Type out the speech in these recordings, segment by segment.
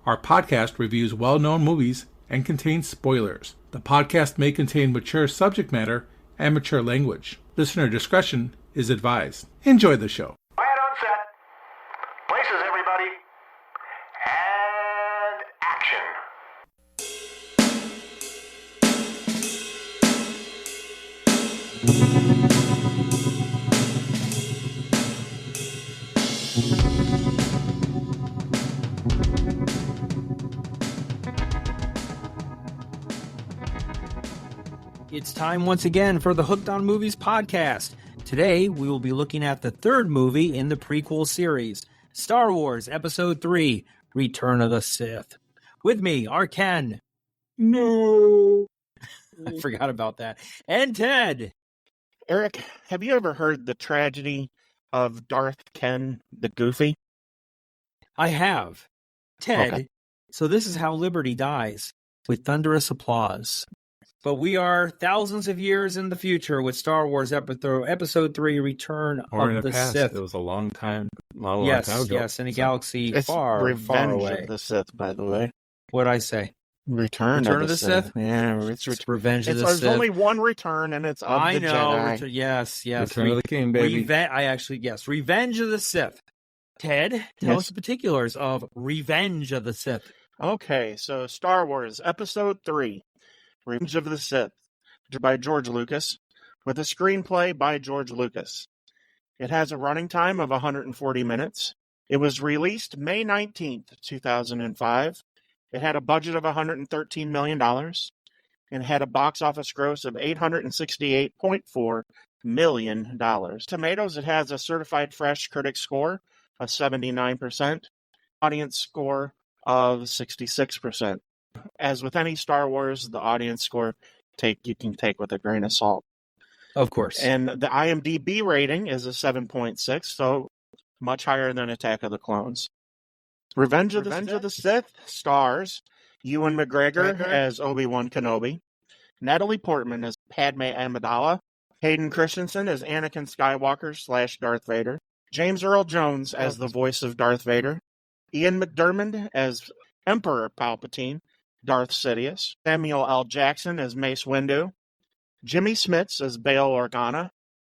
Our podcast reviews well-known movies and contains spoilers. The podcast may contain mature subject matter and mature language. Listener discretion is advised. Enjoy the show. Quiet on set. Places, everybody. And action. It's time once again for the Hooked on Movies podcast. Today, we will be looking at the third movie in the prequel series, Star Wars Episode 3, Return of the Sith. With me are Ken. No. I forgot about that. And Ted. Eric, have you ever heard the tragedy of Darth Ken the Goofy? I have. Ted, Okay. So this is how Liberty dies, with thunderous applause. But we are thousands of years in the future with Star Wars Episode 3, Return of the Sith. It was a long time ago. Yes, in a galaxy It's far, Revenge far away. of the Sith, by the way. What'd I say? Return of the Sith? Yeah, it's Revenge of the There's Sith. only one return, and it's of I the know. Jedi. Yes. Return of the King, baby. Revenge of the Sith. Ted, tell Yes. us the particulars of Revenge of the Sith. Okay, so Star Wars Episode 3, Revenge of the Sith, by George Lucas, with a screenplay by George Lucas. It has a running time of 140 minutes. It was released May 19th, 2005. It had a budget of $113 million and had a box office gross of $868.4 million. Tomatoes, it has a certified fresh critic score of 79%, audience score of 66%. As with any Star Wars, the audience score you can take with a grain of salt. Of course. And the IMDb rating is a 7.6, so much higher than Attack of the Clones. Revenge of the Sith stars Ewan McGregor as Obi-Wan Kenobi, Natalie Portman as Padme Amidala, Hayden Christensen as Anakin Skywalker / Darth Vader, James Earl Jones as the voice of Darth Vader, Ian McDiarmid as Emperor Palpatine, Darth Sidious, Samuel L. Jackson as Mace Windu, Jimmy Smits as Bail Organa,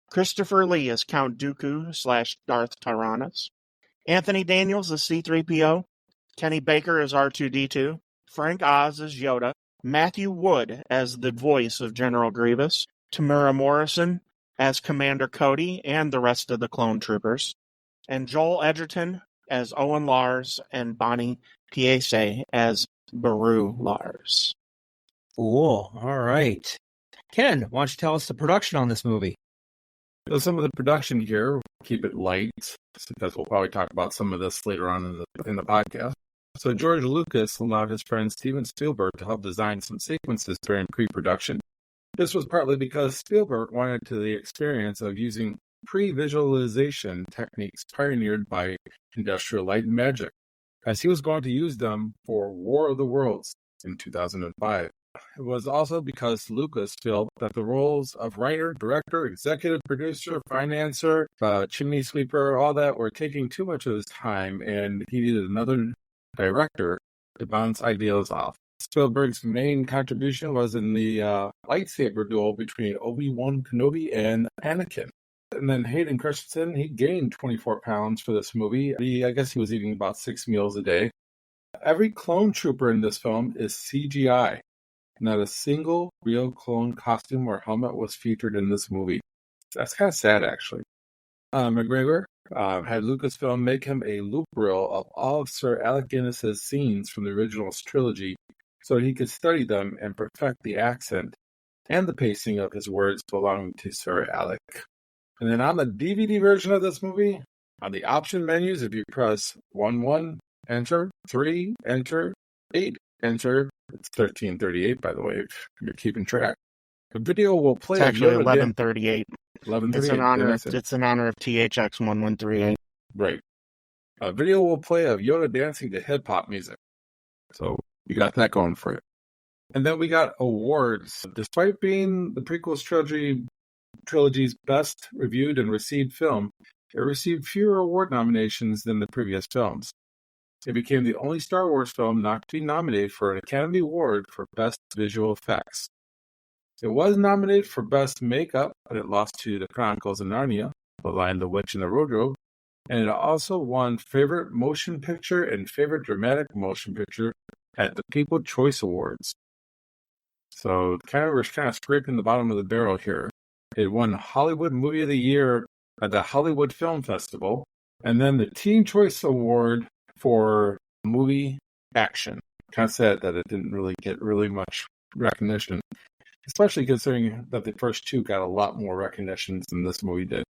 Christopher Lee as Count Dooku / Darth Tyrannus, Anthony Daniels as C-3PO, Kenny Baker as R2-D2, Frank Oz as Yoda, Matthew Wood as the voice of General Grievous, Tamura Morrison as Commander Cody and the rest of the clone troopers, and Joel Edgerton as Owen Lars and Bonnie Piesse as Beru Lars. Cool. All right. Ken, why don't you tell us the production on this movie? So some of the production here, keep it light, because we'll probably talk about some of this later on in the podcast. So George Lucas allowed his friend Steven Spielberg to help design some sequences during pre-production. This was partly because Spielberg wanted the experience of using pre-visualization techniques pioneered by Industrial Light and Magic, as he was going to use them for War of the Worlds in 2005. It was also because Lucas felt that the roles of writer, director, executive producer, financer, chimney sweeper, all that were taking too much of his time, and he needed another director to bounce ideas off. Spielberg's main contribution was in the lightsaber duel between Obi-Wan Kenobi and Anakin. And then Hayden Christensen, he gained 24 pounds for this movie. I guess he was eating about 6 meals a day. Every clone trooper in this film is CGI. Not a single real clone costume or helmet was featured in this movie. That's kind of sad, actually. McGregor had Lucasfilm make him a loop reel of all of Sir Alec Guinness's scenes from the original trilogy so he could study them and perfect the accent and the pacing of his words belonging to Sir Alec. And then on the DVD version of this movie, on the option menus, if you press 1, enter, 3, enter, 8, enter, it's 1338, by the way, if you're keeping track. The video will play. It's actually 1138. 1138. It's in honor of THX 1138. Right. A video will play of Yoda dancing to hip hop music. So you got that going for you. And then we got awards. Despite being the prequel trilogy's best reviewed and received film, it received fewer award nominations than the previous films. It became the only Star Wars film not to be nominated for an Academy Award for Best Visual Effects. It was nominated for Best Makeup, but it lost to The Chronicles of Narnia, The Lion, the Witch, and the Wardrobe, and it also won Favorite Motion Picture and Favorite Dramatic Motion Picture at the People's Choice Awards. So we're kind of scraping the bottom of the barrel here. It won Hollywood Movie of the Year at the Hollywood Film Festival, and then the Teen Choice Award for movie action. Kind of sad that it didn't really get really much recognition, especially considering that the first two got a lot more recognition than this movie did.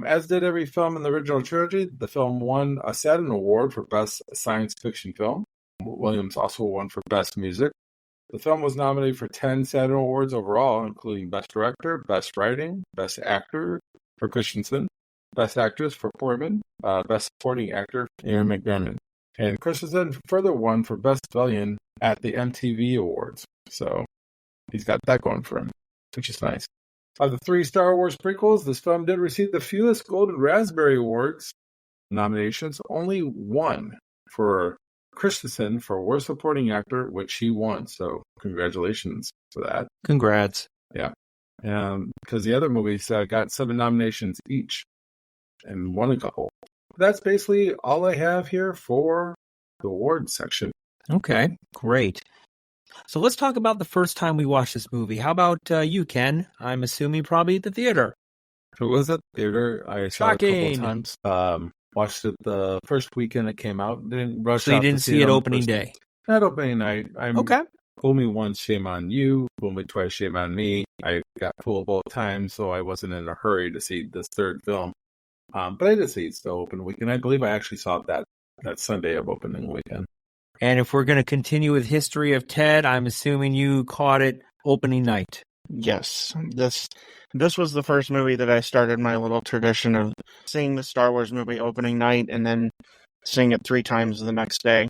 As did every film in the original trilogy, the film won a Saturn Award for Best Science Fiction Film. Williams also won for Best Music. The film was nominated for 10 Saturn Awards overall, including Best Director, Best Writing, Best Actor for Christensen, Best Actress for Portman, Best Supporting Actor for Ian McDiarmid. And Christensen further won for Best Villain at the MTV Awards. So he's got that going for him, which is nice. Of the 3 Star Wars prequels, this film did receive the fewest Golden Raspberry Awards nominations, only one for Christensen for Worst Supporting Actor, which he won. So congratulations for that. Congrats. Yeah. Because the other movies got 7 nominations each and won a couple. That's basically all I have here for the awards section. Okay, great. So let's talk about the first time we watched this movie. How about you, Ken? I'm assuming probably at the theater. It was at the theater. I saw it a Shocking. couple times. Watched it the first weekend it came out. Didn't rush So you out to didn't see it on the opening first day? Not opening night. Okay. Fool me once, shame on you. Fool me twice, shame on me. I got fooled both times, so I wasn't in a hurry to see this third film. But I did see it still open weekend. I believe I actually saw it that Sunday of opening weekend. And if we're going to continue with History of Ted, I'm assuming you caught it opening night. Yes, this was the first movie that I started my little tradition of seeing the Star Wars movie opening night and then seeing it 3 times the next day.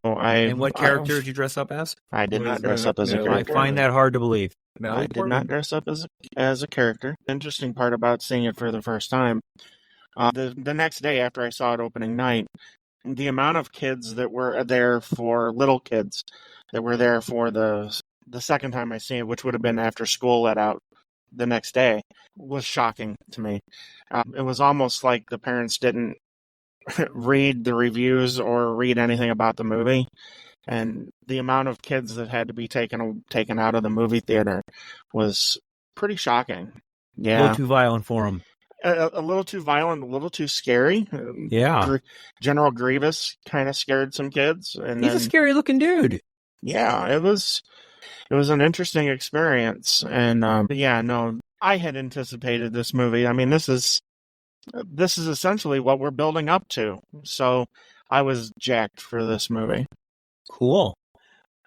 So And what character did you dress up as? I did What not is dress that? up as a Natalie I character. find that hard to believe. Natalie I did Portman? not dress up as a character. Interesting part about seeing it for the first time. The next day after I saw it opening night, the amount of kids that were there for little kids that were there for the second time I seen it, which would have been after school let out the next day, was shocking to me. It was almost like the parents didn't read the reviews or read anything about the movie, and the amount of kids that had to be taken out of the movie theater was pretty shocking. A Yeah, little too violent for him. a little too violent, a little too scary. Yeah. General Grievous kind of scared some kids, and He's then, a scary looking dude. yeah, it was an interesting experience, and I had anticipated this movie. I mean, this is essentially what we're building up to, so I was jacked for this movie. Cool.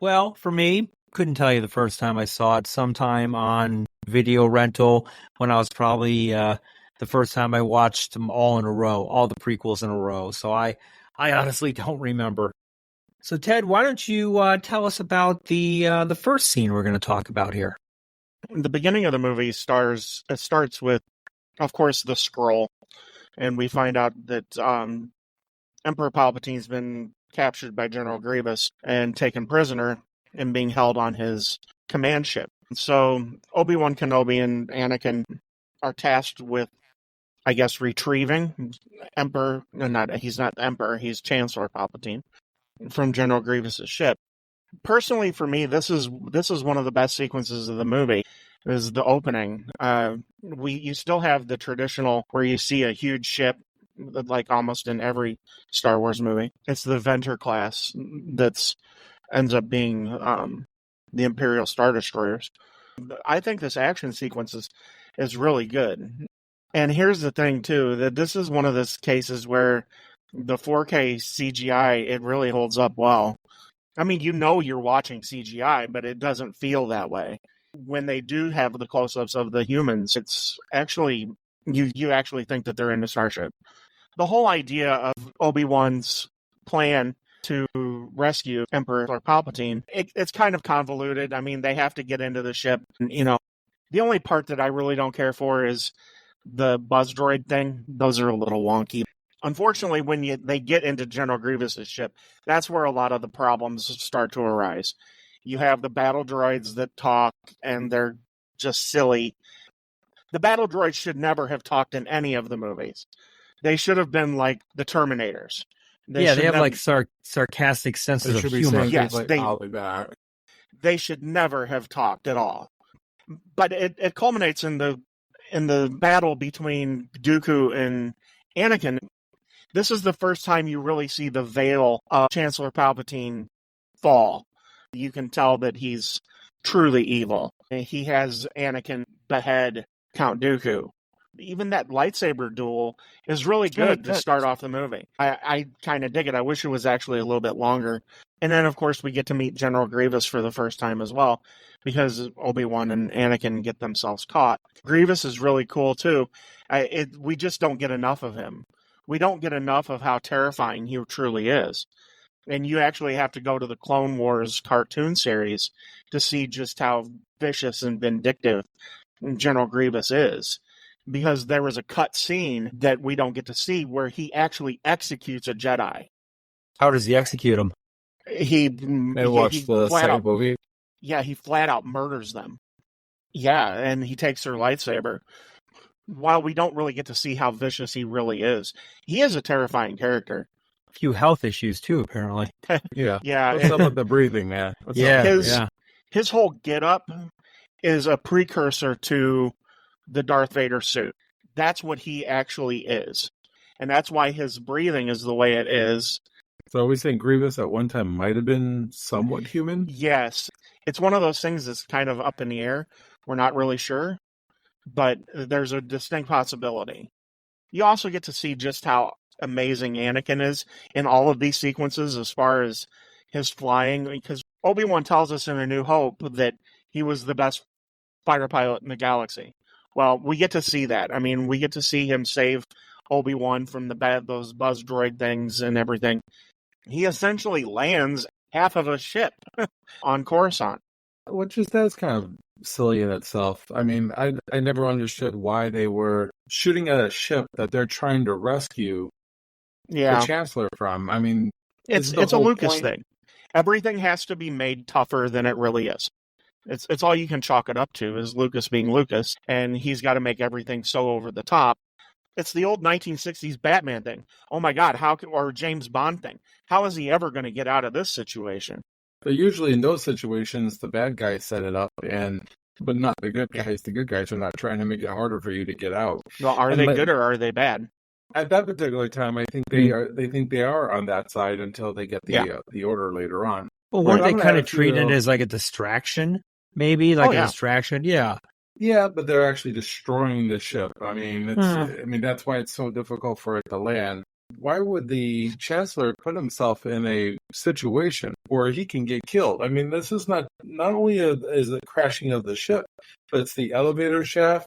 Well, for me, couldn't tell you the first time I saw it. Sometime on video rental when I was probably the first time I watched them all in a row, all the prequels in a row. So I honestly don't remember. So Ted, why don't you tell us about the first scene we're going to talk about here? The beginning of the movie starts with, of course, the scroll, and we find out that Emperor Palpatine's been captured by General Grievous and taken prisoner and being held on his command ship. So Obi-Wan Kenobi and Anakin are tasked with, I guess, retrieving Emperor. No, he's not the Emperor. He's Chancellor Palpatine from General Grievous's ship. Personally, for me, this is one of the best sequences of the movie. Is the opening. You still have the traditional where you see a huge ship, like almost in every Star Wars movie. It's the Venture class that's ends up being the Imperial Star Destroyers. I think this action sequence is really good. And here's the thing, too, that this is one of those cases where the 4K CGI, it really holds up well. I mean, you're watching CGI, but it doesn't feel that way. When they do have the close-ups of the humans, it's actually, you actually think that they're in the starship. The whole idea of Obi-Wan's plan to rescue Emperor Palpatine, it's kind of convoluted. I mean, they have to get into the ship. The only part that I really don't care for is the buzz droid thing. Those are a little wonky. Unfortunately, when they get into General Grievous's ship, that's where a lot of the problems start to arise. You have the battle droids that talk, and they're just silly. The battle droids should never have talked in any of the movies. They should have been like the Terminators. They have like sarcastic senses They of should be humor. saying Yes, things like, I'll be back. They should never have talked at all. But it culminates in the battle between Dooku and Anakin. This is the first time you really see the veil of Chancellor Palpatine fall. You can tell that he's truly evil. He has Anakin behead Count Dooku. Even that lightsaber duel is really good to start off the movie. I kind of dig it. I wish it was actually a little bit longer. And then, of course, we get to meet General Grievous for the first time as well, because Obi-Wan and Anakin get themselves caught. Grievous is really cool, too. We just don't get enough of him. We don't get enough of how terrifying he truly is. And you actually have to go to the Clone Wars cartoon series to see just how vicious and vindictive General Grievous is. Because there was a cut scene that we don't get to see where he actually executes a Jedi. How does he execute him? I watched the second movie. Yeah, he flat out murders them. Yeah, and he takes their lightsaber. While we don't really get to see how vicious he really is, he is a terrifying character. A few health issues too, apparently. Yeah. Yeah. What's up with the breathing, man? His whole get-up is a precursor to the Darth Vader suit. That's what he actually is. And that's why his breathing is the way it is. So are we saying Grievous at one time might have been somewhat human? Yes. It's one of those things that's kind of up in the air. We're not really sure. But there's a distinct possibility. You also get to see just how amazing Anakin is in all of these sequences as far as his flying. Because Obi-Wan tells us in A New Hope that he was the best fighter pilot in the galaxy. Well, we get to see that. I mean, we get to see him save Obi-Wan from those buzz droid things and everything. He essentially lands half of a ship on Coruscant. Which that's kind of silly in itself. I mean, I never understood why they were shooting at a ship that they're trying to rescue the Chancellor from. I mean, it's a Lucas thing. Everything has to be made tougher than it really is. It's all you can chalk it up to is Lucas being Lucas, and he's got to make everything so over the top. It's the old 1960s Batman thing. Oh my God, or James Bond thing. How is he ever going to get out of this situation? But usually in those situations, the bad guys set it up, but not the good guys. The good guys are not trying to make it harder for you to get out. Well, are they good or are they bad? At that particular time, I think they are. They think they are on that side until they get the order later on. Well, weren't they kind of treated as like a distraction? Maybe a distraction. Yeah. Yeah, but they're actually destroying the ship. I mean, that's why it's so difficult for it to land. Why would the Chancellor put himself in a situation where he can get killed? I mean, this is not only is the crashing of the ship, but it's the elevator shaft.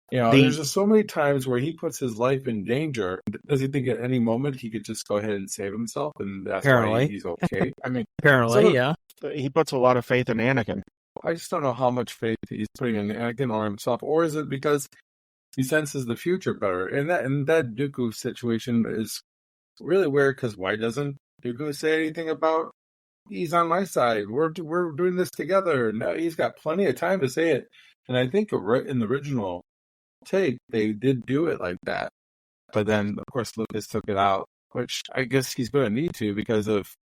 There's just so many times where he puts his life in danger. Does he think at any moment he could just go ahead and save himself, and that's why he's okay? I mean, apparently, yeah. He puts a lot of faith in Anakin. I just don't know how much faith he's putting in Anakin or himself, or is it because he senses the future better? And that Dooku situation is really weird, because why doesn't Dooku say anything about, he's on my side, we're doing this together? No, he's got plenty of time to say it. And I think in the original take, they did do it like that. But then, of course, Lucas took it out, which I guess he's going to need to, because if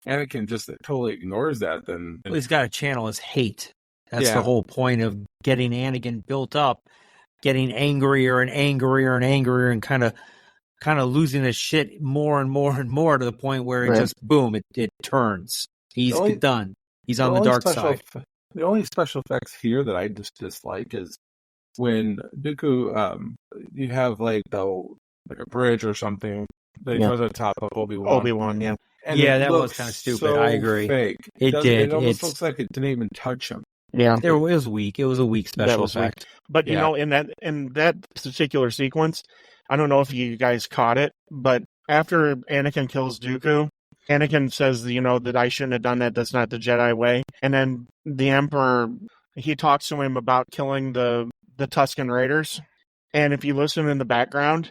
Anakin just totally ignores that, then... Well, he's got to channel his hate. That's the whole point of getting Anakin built up, getting angrier and angrier and angrier, and kind of losing his shit more and more and more, to the point where it just, boom, it turns. He's done. He's on the dark side. The only special effects here that I just dislike is when Dooku, you have like a bridge or something that goes on top of Obi-Wan. Obi-Wan, yeah. And that was kind of stupid. So I agree. Fake. It did. It almost looks like it didn't even touch him. Yeah, it was weak. It was a weak special effect. But in that particular sequence, I don't know if you guys caught it, but after Anakin kills Dooku, Anakin says, that I shouldn't have done that. That's not the Jedi way. And then the Emperor, he talks to him about killing the Tusken Raiders. And if you listen in the background,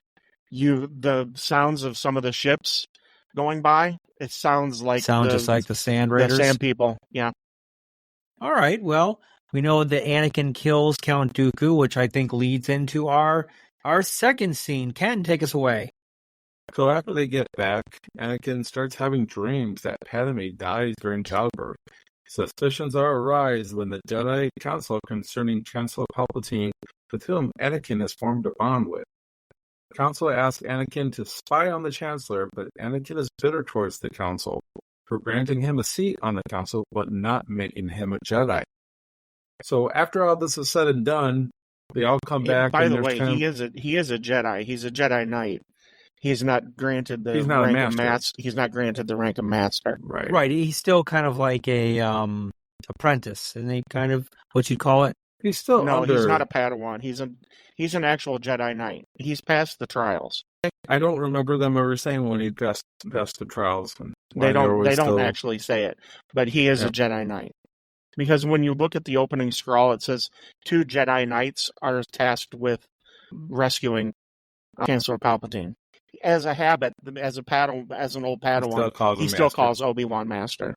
the sounds of some of the ships going by, it sounds like just like the Sand Raiders. The Sand People, yeah. All right, well, we know that Anakin kills Count Dooku, which I think leads into our second scene. Ken, take us away. So after they get back, Anakin starts having dreams that Padme dies during childbirth. Suspicions are arise when the Jedi Council concerning Chancellor Palpatine, with whom Anakin has formed a bond with. The Council asks Anakin to spy on the Chancellor, but Anakin is bitter towards the Council for granting him a seat on the Council, but not making him a Jedi. So after all this is said and done, they all come back. By the way, he is a Jedi. He's a Jedi Knight. He's not granted the rank of master. He's not granted the rank of master. Right. Right. He's still kind of like a apprentice, isn't he? Kind of what you'd call it. He's still he's not a Padawan. He's an actual Jedi Knight. He's passed the trials. I don't remember them ever saying when he passed the trials. They don't actually say it, but he is a Jedi Knight. Because when you look at the opening scroll, it says 2 Jedi Knights are tasked with rescuing Chancellor Palpatine. As a habit, as an old Padawan, he still calls Obi-Wan Master.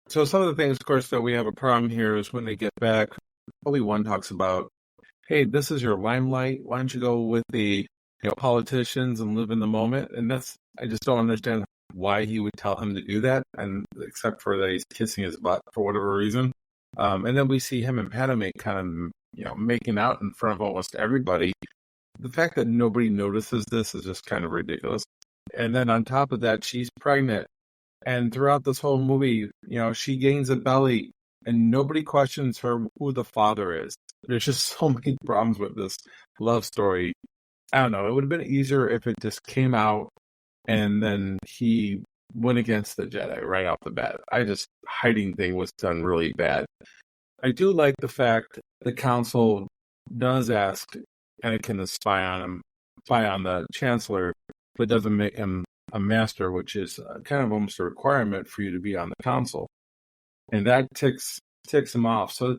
So some of the things, of course, that we have a problem here is when they get back, Obi-Wan talks about, hey, this is your limelight. Why don't you go with the politicians and live in the moment? And I just don't understand why he would tell him to do that, and except for that he's kissing his butt for whatever reason. And then we see him and Padme kind of, making out in front of almost everybody. The fact that nobody notices this is just kind of ridiculous. And then on top of that, she's pregnant. And throughout this whole movie, she gains a belly and nobody questions her who the father is. There's just so many problems with this love story. I don't know. It would have been easier if it just came out and then he went against the Jedi right off the bat. Hiding thing was done really bad. I do like the fact the council does ask Anakin to spy on the Chancellor, but doesn't make him a master, which is kind of almost a requirement for you to be on the council. And that ticks him off. So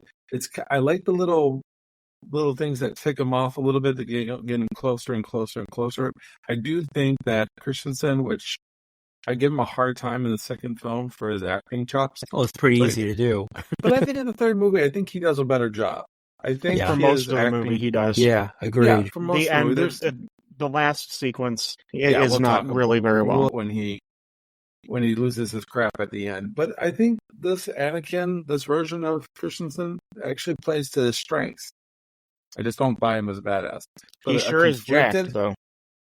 I like the little things that tick him off a little bit, that getting closer and closer and closer. I do think that Christensen, which I give him a hard time in the second film for his acting chops. Well, it's pretty easy to do. But I think in the third movie, I think he does a better job. I think for most of the movie he does. Yeah, agreed. Yeah, for most of the movie, the last sequence is not really very well. When he loses his crap at the end. But I think this Anakin, this version of Christensen, actually plays to his strengths. I just don't buy him as a badass. But he sure is jacked, though.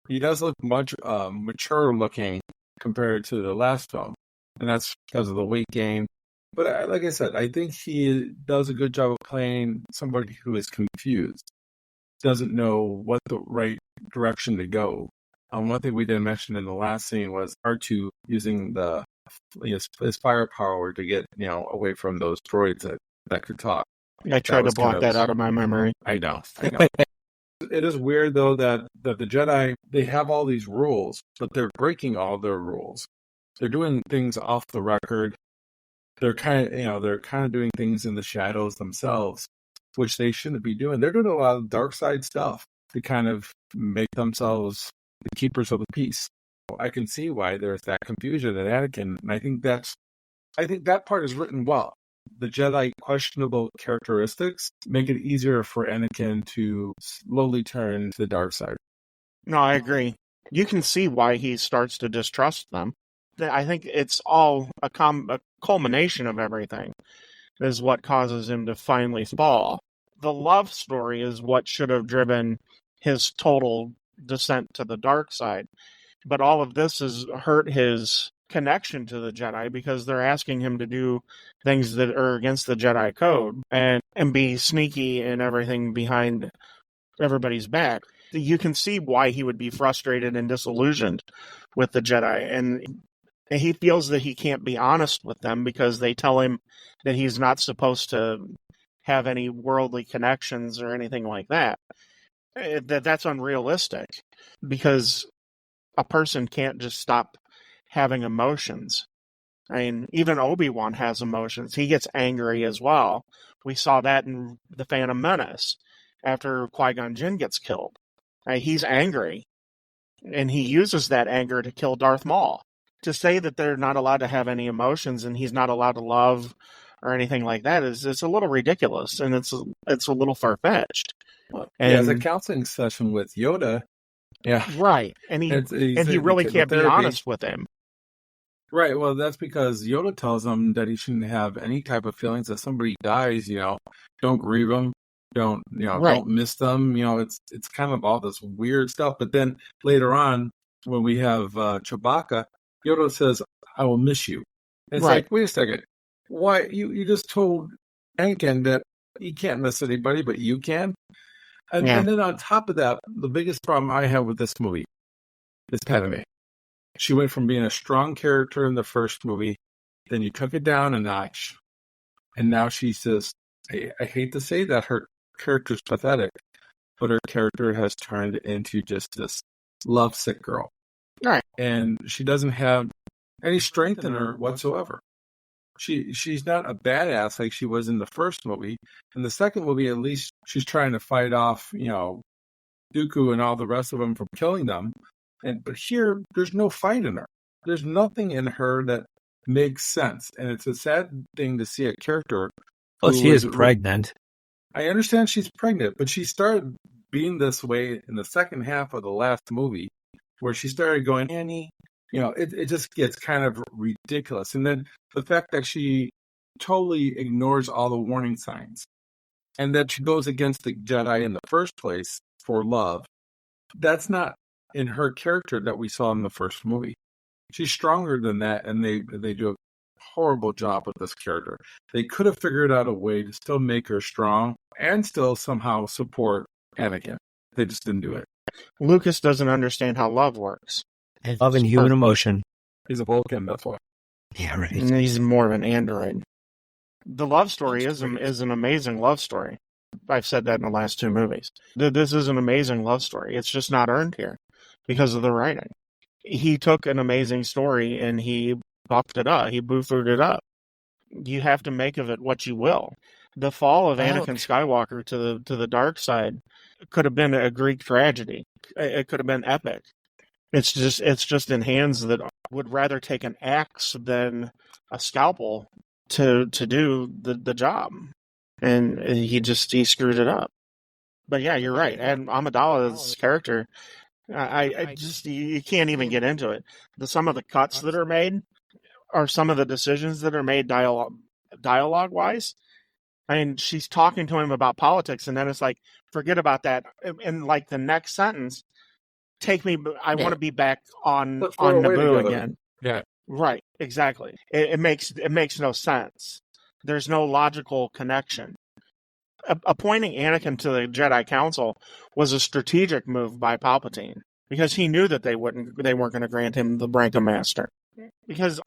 He does look much mature looking compared to the last film. And that's because of the weight gain. But like I said, I think he does a good job of playing somebody who is confused, doesn't know what the right direction to go. One thing we didn't mention in the last scene was R2 using his firepower to get away from those droids that could talk. I tried to block that out of my memory. I know. It is weird though that the Jedi, they have all these rules, but they're breaking all their rules. They're doing things off the record. They're kind of doing things in the shadows themselves, which they shouldn't be doing. They're doing a lot of dark side stuff to kind of make themselves the keepers of the peace. I can see why there's that confusion in Anakin, and I think that part is written well. The Jedi questionable characteristics make it easier for Anakin to slowly turn to the dark side. No, I agree. You can see why he starts to distrust them. I think it's all a culmination of everything is what causes him to finally fall. The love story is what should have driven his total descent to the dark side. But all of this has hurt his connection to the Jedi because they're asking him to do things that are against the Jedi code and be sneaky and everything behind everybody's back. You can see why he would be frustrated and disillusioned with the Jedi. And he feels that he can't be honest with them because they tell him that he's not supposed to have any worldly connections or anything like that. That's unrealistic because a person can't just stop having emotions. I mean, even Obi-Wan has emotions. He gets angry as well. We saw that in The Phantom Menace after Qui-Gon Jinn gets killed. He's angry. And he uses that anger to kill Darth Maul. To say that they're not allowed to have any emotions and he's not allowed to love or anything like that is it's a little ridiculous, and it's a little far-fetched. Yeah, it's a counseling session with Yoda. Yeah. Right. And he really can't be honest with him. Right. Well, that's because Yoda tells him that he shouldn't have any type of feelings. If somebody dies, don't grieve them. Don't miss them. It's kind of all this weird stuff. But then later on, when we have Chewbacca, Yoda says, "I will miss you." And it's like, wait a second. Why you just told Anakin that he can't miss anybody, but you can? And then on top of that, the biggest problem I have with this movie is Padme. She went from being a strong character in the first movie, then you took it down a notch, and now she's just, I hate to say that her character's pathetic, but her character has turned into just this lovesick girl. Right. And she doesn't have any strength in her whatsoever. She's not a badass like she was in the first movie. In the second movie, at least she's trying to fight off, Dooku and all the rest of them from killing them. But here, there's no fight in her. There's nothing in her that makes sense. And it's a sad thing to see a character. Well, she is pregnant. I understand she's pregnant, but she started being this way in the second half of the last movie, where she started going, Annie, it just gets kind of ridiculous. And then the fact that she totally ignores all the warning signs and that she goes against the Jedi in the first place for love, that's not in her character that we saw in the first movie. She's stronger than that, and they do a horrible job with this character. They could have figured out a way to still make her strong and still somehow support Anakin. They just didn't do it. Lucas doesn't understand how love works. Love and human emotion. He's a Vulcan, that's why. Yeah, right. And he's more of an android. The love story is an amazing love story. I've said that in the last two movies. This is an amazing love story. It's just not earned here because of the writing. He took an amazing story and he buffed it up. He boo-fooed it up. You have to make of it what you will. The fall of Anakin Skywalker to the dark side could have been a Greek tragedy. It could have been epic. It's just in hands that would rather take an axe than a scalpel to do the job, and he screwed it up. But yeah, you're right. And Amidala's character, I just you can't even get into it. Some of the cuts that are made, or some of the decisions that are made dialogue wise. I mean, she's talking to him about politics, and then it's like, forget about that. And like the next sentence, take me. I want to be back on Naboo again. Yeah, right. Exactly. It makes no sense. There's no logical connection. Appointing Anakin to the Jedi Council was a strategic move by Palpatine because he knew that they weren't going to grant him the rank of master, because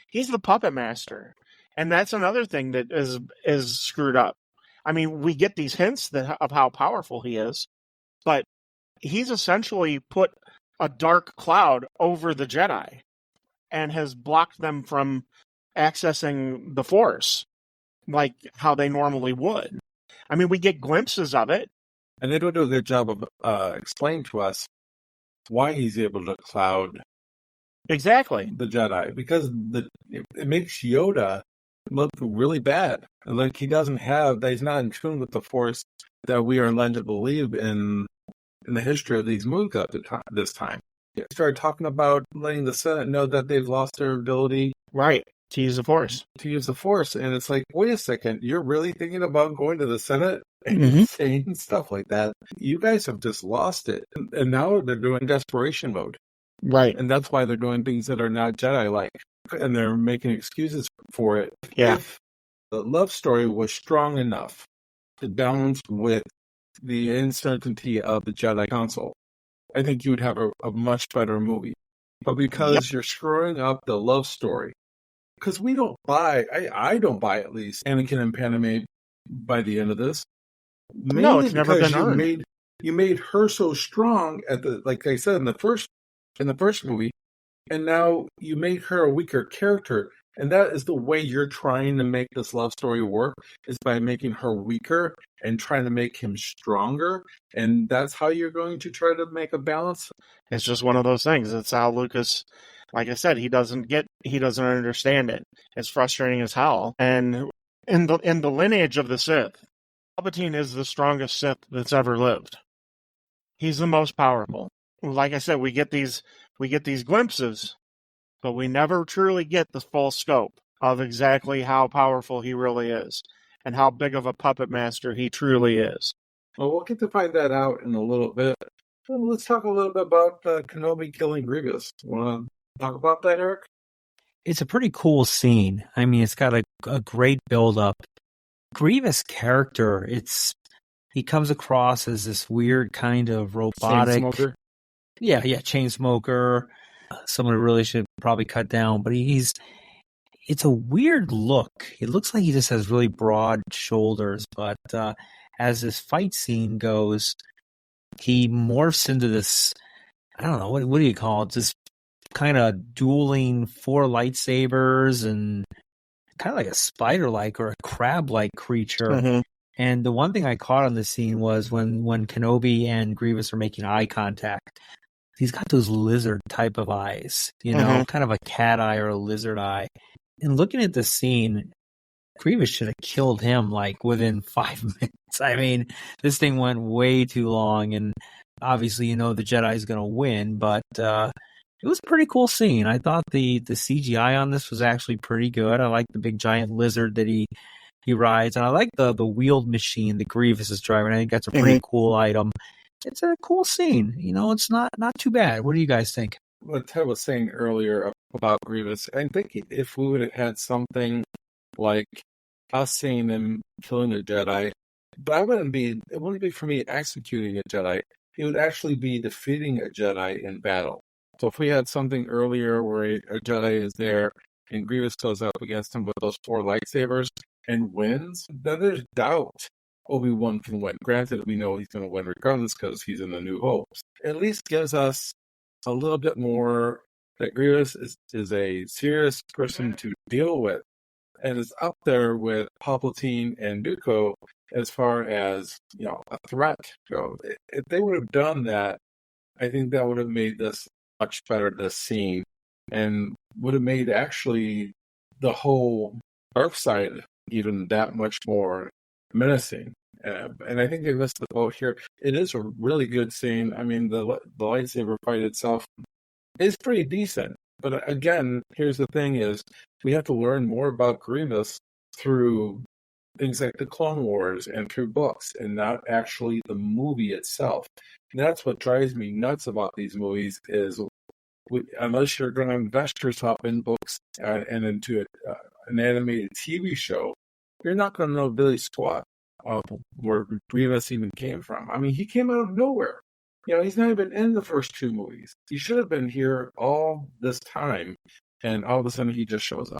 he's the puppet master, and that's another thing that is screwed up. I mean, we get these hints of how powerful he is, but he's essentially put a dark cloud over the Jedi and has blocked them from accessing the Force like how they normally would. I mean, we get glimpses of it. And they don't do a good job of explaining to us why he's able to cloud exactly the Jedi, because it makes Yoda look really bad. Like he's not in tune with the Force that we are led to believe in the history of these movies at this time. They started talking about letting the Senate know that they've lost their ability to use the Force. And it's like, wait a second, you're really thinking about going to the Senate and saying stuff like that? You guys have just lost it. And now they're doing desperation mode. Right. And that's why they're doing things that are not Jedi-like. And they're making excuses for it. Yeah. If the love story was strong enough to balance with the uncertainty of the Jedi Council, I think you would have a much better movie. But because you're screwing up the love story, because we don't buy, I don't buy at least, Anakin and Padme by the end of this. No, it's never been earned. You made her so strong like I said in the first movie, and now you made her a weaker character. And that is the way you're trying to make this love story work, is by making her weaker and trying to make him stronger. And that's how you're going to try to make a balance. It's just one of those things. It's how Lucas, like I said, he doesn't understand it. It's frustrating as hell. And in the lineage of the Sith, Palpatine is the strongest Sith that's ever lived. He's the most powerful. Like I said, we get these glimpses, but we never truly get the full scope of exactly how powerful he really is and how big of a puppet master he truly is. Well, we'll get to find that out in a little bit. Well, let's talk a little bit about Kenobi killing Grievous. Want to talk about that, Eric? It's a pretty cool scene. I mean, it's got a great build-up. Grievous' character, he comes across as this weird kind of robotic... Chain smoker? Yeah, chain smoker. Someone who really should probably cut down, but it's a weird look. It looks like he just has really broad shoulders, but as this fight scene goes, he morphs into this, I don't know, what do you call it? This kind of dueling 4 lightsabers and kind of like a spider-like or a crab-like creature. Mm-hmm. And the one thing I caught on this scene was when Kenobi and Grievous are making eye contact, he's got those lizard type of eyes, kind of a cat eye or a lizard eye. And looking at the scene, Grievous should have killed him like within 5 minutes. I mean, this thing went way too long, and obviously, the Jedi's going to win, but it was a pretty cool scene. I thought the CGI on this was actually pretty good. I like the big giant lizard that he rides, and I like the wheeled machine that Grievous is driving. I think that's a pretty cool item. It's a cool scene. It's not too bad. What do you guys think? What Ted was saying earlier about Grievous, I think if we would have had something like us seeing him killing a Jedi, but it wouldn't be for me executing a Jedi. It would actually be defeating a Jedi in battle. So if we had something earlier where a Jedi is there and Grievous goes up against him with those 4 lightsabers and wins, then there's doubt Obi-Wan can win. Granted, we know he's going to win regardless because he's in the New Hope. At least gives us a little bit more that Grievous is a serious person to deal with, and is up there with Palpatine and Dooku as far as a threat goes. If they would have done that, I think that would have made this much better, this scene, and would have made actually the whole dark side even that much more menacing. And I think they missed the boat here. It is a really good scene. I mean, the lightsaber fight itself is pretty decent. But again, here's the thing is, we have to learn more about Grievous through things like the Clone Wars and through books, and not actually the movie itself. And that's what drives me nuts about these movies is, unless you're going to invest yourself in books and into an animated TV show, you're not going to know Billy squat of where Grievous even came from. I mean, he came out of nowhere. He's not even in the first 2 movies. He should have been here all this time, and all of a sudden he just shows up.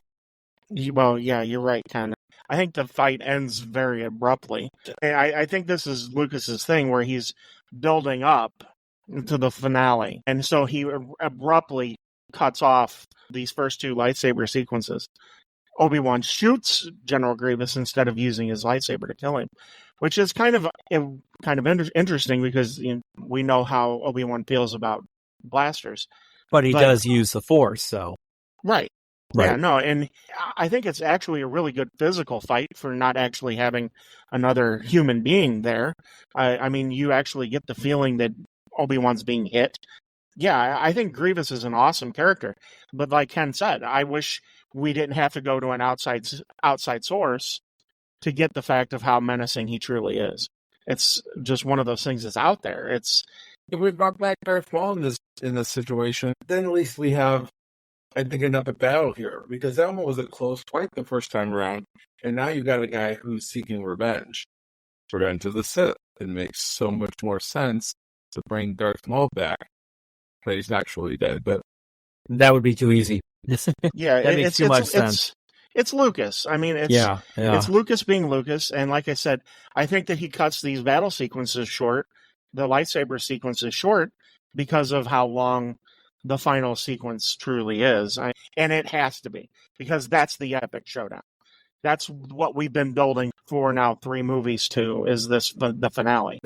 Well, yeah, you're right, kind of. I think the fight ends very abruptly. I think this is Lucas's thing where he's building up to the finale, and so he abruptly cuts off these first 2 lightsaber sequences. Obi-Wan shoots General Grievous instead of using his lightsaber to kill him, which is kind of interesting because we know how Obi-Wan feels about blasters. But he does use the Force, so... Right. Yeah, no, and I think it's actually a really good physical fight for not actually having another human being there. I mean, you actually get the feeling that Obi-Wan's being hit. Yeah, I think Grievous is an awesome character. But like Ken said, I wish we didn't have to go to an outside source to get the fact of how menacing he truly is. It's just one of those things that's out there. If we brought back Darth Maul in this situation, then at least we have, I think, another battle here, because that one was a close fight the first time around, and now you got a guy who's seeking revenge. Revenge of the Sith. It makes so much more sense to bring Darth Maul back. But he's actually dead, but that would be too easy. Yeah, that makes too much sense. It's Lucas. I mean, it's Lucas being Lucas, and like I said, I think that he cuts these battle sequences short, the lightsaber sequences short, because of how long the final sequence truly is. And it has to be, because that's the epic showdown. That's what we've been building for now 3 movies to, is the finale.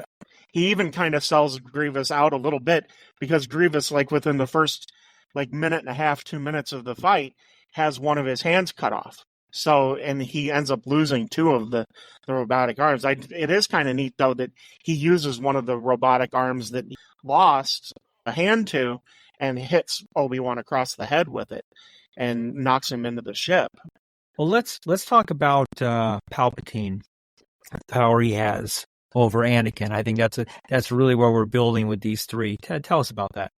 He even kind of sells Grievous out a little bit, because Grievous, like within the first minute and a half, 2 minutes of the fight, has one of his hands cut off. So, and he ends up losing 2 of the robotic arms. It is kind of neat, though, that he uses one of the robotic arms that he lost a hand to and hits Obi-Wan across the head with it and knocks him into the ship. Well, let's talk about Palpatine, the power he has over Anakin. I think that's really where we're building with these 3. Ted, tell us about that.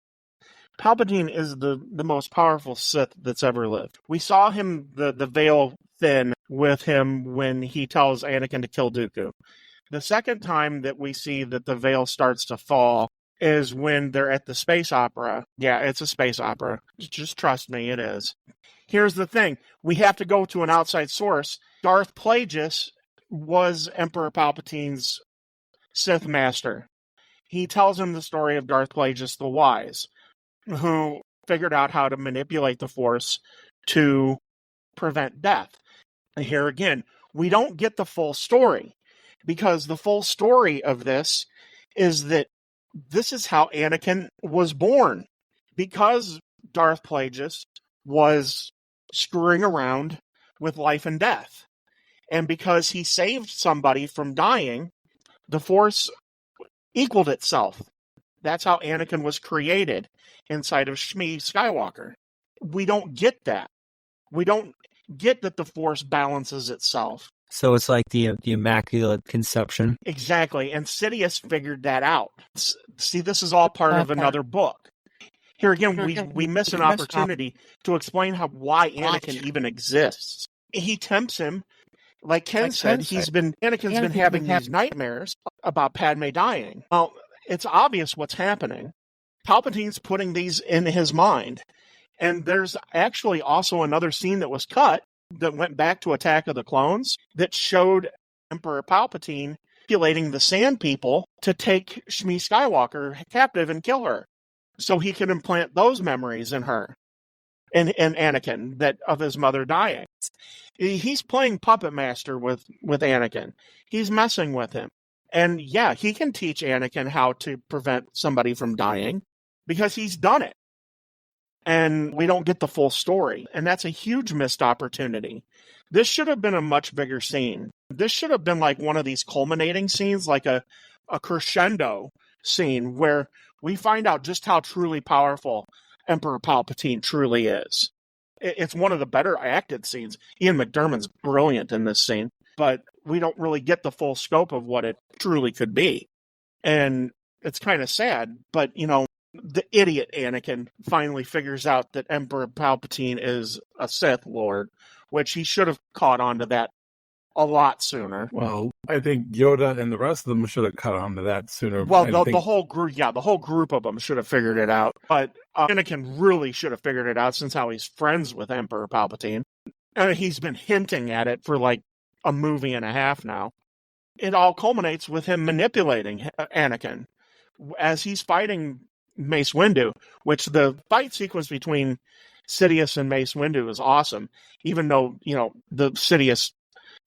Palpatine is the most powerful Sith that's ever lived. We saw him, the veil thin with him when he tells Anakin to kill Dooku. The second time that we see that the veil starts to fall is when they're at the space opera. Yeah, it's a space opera. Just trust me, it is. Here's the thing. We have to go to an outside source. Darth Plagueis was Emperor Palpatine's Sith master. He tells him the story of Darth Plagueis the Wise, who figured out how to manipulate the Force to prevent death. And here again, we don't get the full story, because the full story of this is that this is how Anakin was born. Because Darth Plagueis was screwing around with life and death, and because he saved somebody from dying, the Force equaled itself. That's how Anakin was created inside of Shmi Skywalker. We don't get that. We don't get that the Force balances itself. So it's like the Immaculate Conception. Exactly. And Sidious figured that out. See, this is all part of another book. Here again, we miss an opportunity to explain why Anakin even exists. He tempts him. Like Ken said, Anakin's been having these nightmares about Padme dying. Well, it's obvious what's happening. Palpatine's putting these in his mind. And there's actually also another scene that was cut that went back to Attack of the Clones that showed Emperor Palpatine manipulating the Sand People to take Shmi Skywalker captive and kill her, so he can implant those memories in her and Anakin that of his mother dying. He's playing puppet master with Anakin. He's messing with him. And yeah, he can teach Anakin how to prevent somebody from dying because he's done it. And we don't get the full story. And that's a huge missed opportunity. This should have been a much bigger scene. This should have been like one of these culminating scenes, like a crescendo scene where we find out just how truly powerful Emperor Palpatine truly is. It's one of the better acted scenes. Ian McDiarmid's brilliant in this scene, but we don't really get the full scope of what it truly could be. And it's kind of sad, but, you know, the idiot Anakin finally figures out that Emperor Palpatine is a Sith Lord, which he should have caught on to that a lot sooner. Well, I think Yoda and the rest of them should have caught on to that sooner. Well, the whole group of them should have figured it out. But Anakin really should have figured it out since how he's friends with Emperor Palpatine. And he's been hinting at it for like a movie and a half now. It all culminates with him manipulating Anakin as he's fighting Mace Windu, which the fight sequence between Sidious and Mace Windu is awesome, even though, you know, the Sidious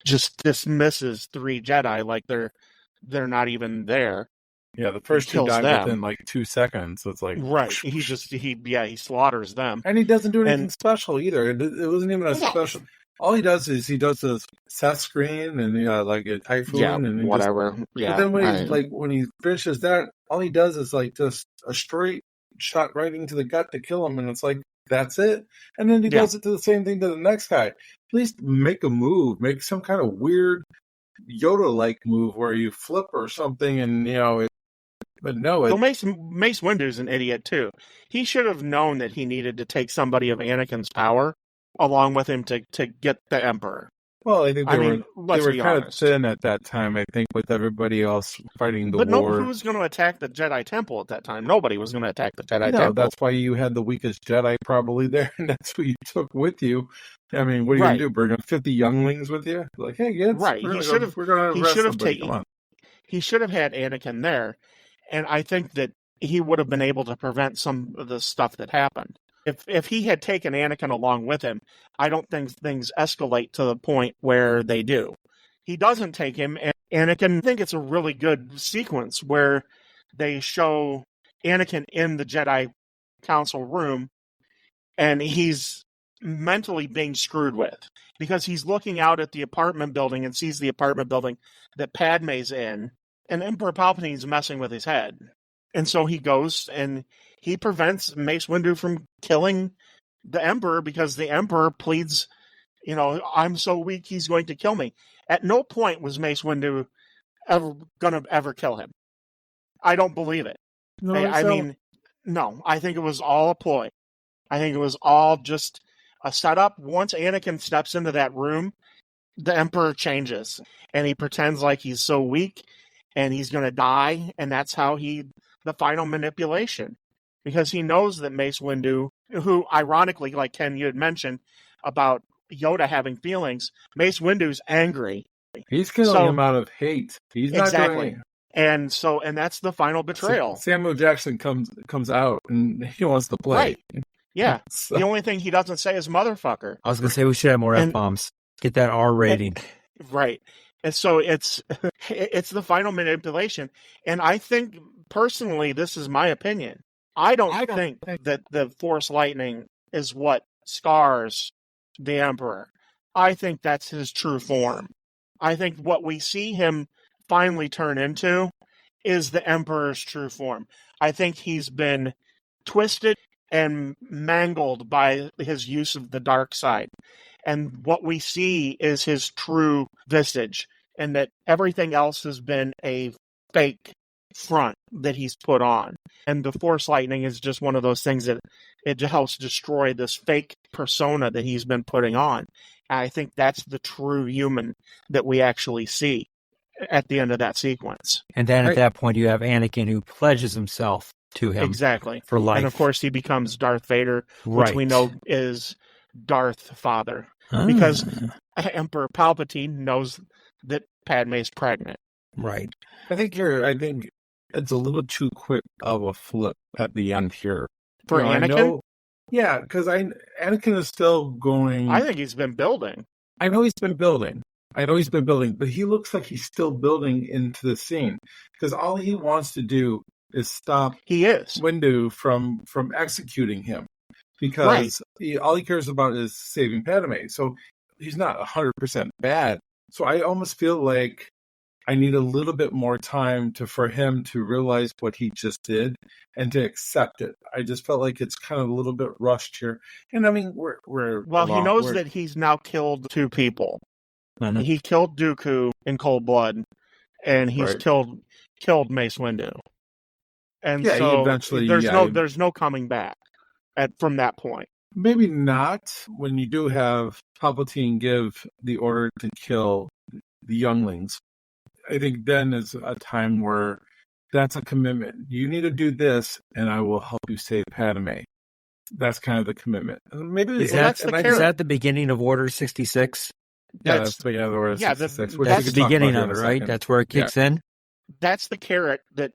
just dismisses 3 Jedi like they're not even there. Yeah, the first 2 die within like 2 seconds. So it's like right. He slaughters them, and he doesn't do anything special either. It wasn't even a special. All he does is he does this set screen and like a typhoon and whatever. But then when he finishes that, all he does is like just a straight shot right into the gut to kill him, and it's like that's it. And then he does it to the same thing to the next guy. At least make a move, make some kind of weird Yoda-like move where you flip or something, and you know. But no, Mace Windu's an idiot too. He should have known that he needed to take somebody of Anakin's power along with him to get the Emperor. Well, I think they were kind of thin at that time, I think, with everybody else fighting the war. But who was going to attack the Jedi Temple at that time? Nobody was going to attack the Jedi Temple. That's why you had the weakest Jedi probably there, and that's who you took with you. I mean, what are you going to do? Bring up 50 younglings with you? Like, hey, kids, he should have had Anakin there. And I think that he would have been able to prevent some of the stuff that happened. If he had taken Anakin along with him, I don't think things escalate to the point where they do. He doesn't take him, and Anakin, I think it's a really good sequence where they show Anakin in the Jedi Council room, and he's mentally being screwed with because he's looking out at the apartment building and sees the apartment building that Padme's in, and Emperor Palpatine's messing with his head. And so he goes and he prevents Mace Windu from killing the Emperor because the Emperor pleads, I'm so weak he's going to kill me. At no point was Mace Windu ever going to ever kill him. I don't believe it. No, I mean, no, I think it was all a ploy. I think it was all just a setup. Once Anakin steps into that room, the Emperor changes and he pretends like he's so weak and he's going to die. And that's how the final manipulation, because he knows that Mace Windu, who ironically, like Ken, you had mentioned about Yoda having feelings, Mace Windu's angry. He's killing him out of hate. He's not doing. And that's the final betrayal. Samuel Jackson comes out and he wants to play. Right. Yeah. The only thing he doesn't say is motherfucker. I was going to say we should have more F-bombs. Get that R rating. Right. And so it's the final manipulation. And I think, personally, this is my opinion. I don't think that the Force lightning is what scars the Emperor. I think that's his true form. I think what we see him finally turn into is the Emperor's true form. I think he's been twisted and mangled by his use of the dark side. And what we see is his true visage, and that everything else has been a fake front that he's put on. And the Force lightning is just one of those things that it helps destroy this fake persona that he's been putting on. And I think that's the true human that we actually see at the end of that sequence. And then at that point, you have Anakin who pledges himself to him. Exactly. For life. And of course, he becomes Darth Vader, which we know is Darth Father. Because Emperor Palpatine knows that Padme's pregnant. Right. I think it's a little too quick of a flip at the end here. For Anakin? Yeah, because Anakin is still going. I think he's been building. I know he's been building, but he looks like he's still building into the scene because all he wants to do is stop Windu from executing him, because all he cares about is saving Padme. So he's not 100% bad. So I almost feel like I need a little bit more time for him to realize what he just did and to accept it. I just felt like it's kind of a little bit rushed here. And I mean, he knows that he's now killed 2 people. Mm-hmm. He killed Dooku in cold blood, and he's killed Mace Windu. And so eventually, there's no coming back from that point. Maybe not when you do have Palpatine give the order to kill the younglings. I think then is a time where that's a commitment. You need to do this, and I will help you save Padme. That's kind of the commitment. Maybe is that the beginning of Order 66? Yeah, that's the beginning of Order 66. That's the beginning of it, right? That's where it kicks in? That's the carrot that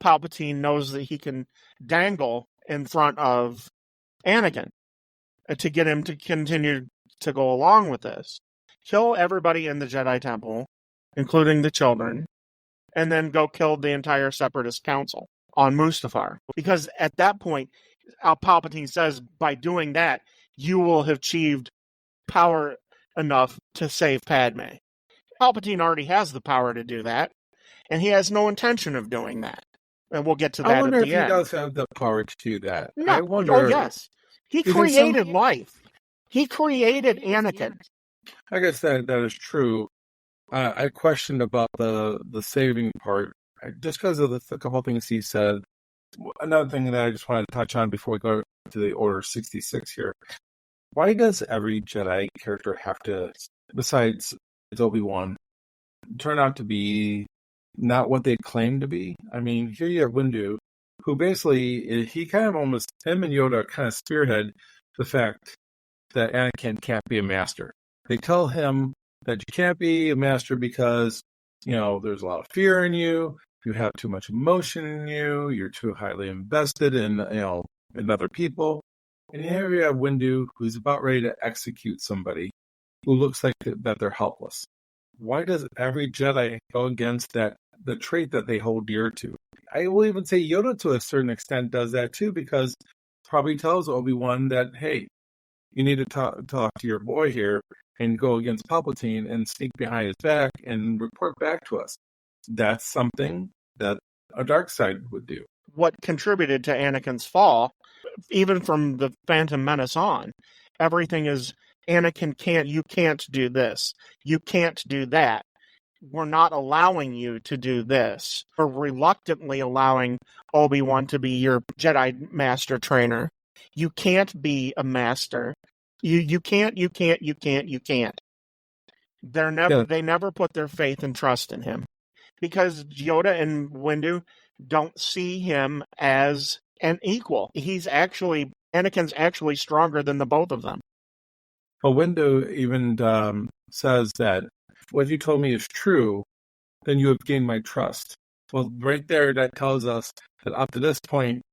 Palpatine knows that he can dangle in front of Anakin to get him to continue to go along with this. Kill everybody in the Jedi Temple, including the children, and then go kill the entire Separatist Council on Mustafar. Because at that point, Palpatine says, by doing that, you will have achieved power enough to save Padme. Palpatine already has the power to do that, and he has no intention of doing that. And we'll get to that at the end. I wonder if he does have the power to do that. No. I wonder. Oh, yes. He created life. He created Anakin. I guess that is true. I questioned about the saving part, just because of a couple things he said. Another thing that I just wanted to touch on before we go to the Order 66 here. Why does every Jedi character have to, besides Obi-Wan, turn out to be not what they claim to be? I mean, here you have Windu, who basically, he kind of almost, him and Yoda kind of spearhead the fact that Anakin can't be a master. They tell him that you can't be a master because, there's a lot of fear in you. You have too much emotion in you. You're too highly invested in, in other people. And here you have Windu, who's about ready to execute somebody who looks like that they're helpless. Why does every Jedi go against the trait that they hold dear to? I will even say Yoda, to a certain extent, does that too, because probably tells Obi-Wan that, hey, you need to talk to your boy here and go against Palpatine and sneak behind his back and report back to us. That's something that a dark side would do. What contributed to Anakin's fall, even from the Phantom Menace on, everything is Anakin you can't do this. You can't do that. We're not allowing you to do this. We're reluctantly allowing Obi-Wan to be your Jedi Master trainer. You can't be a master. You can't. They never put their faith and trust in him. Because Yoda and Windu don't see him as an equal. Anakin's actually stronger than the both of them. Well, Windu even says that what you told me is true, then you have gained my trust. Well, right there, that tells us that up to this point,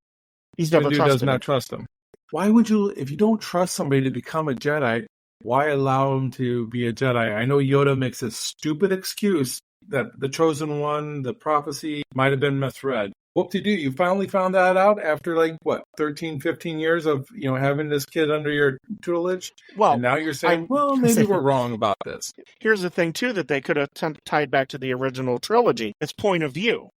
Windu does not trust him. Why would you, if you don't trust somebody to become a Jedi, why allow him to be a Jedi? I know Yoda makes a stupid excuse that the Chosen One, the prophecy, might have been misread. Whoop-de-doo, you finally found that out after 13, 15 years of having this kid under your tutelage? Well, and now you're saying, maybe we're wrong about this. Here's the thing, too, that they could have tied back to the original trilogy. It's point of view.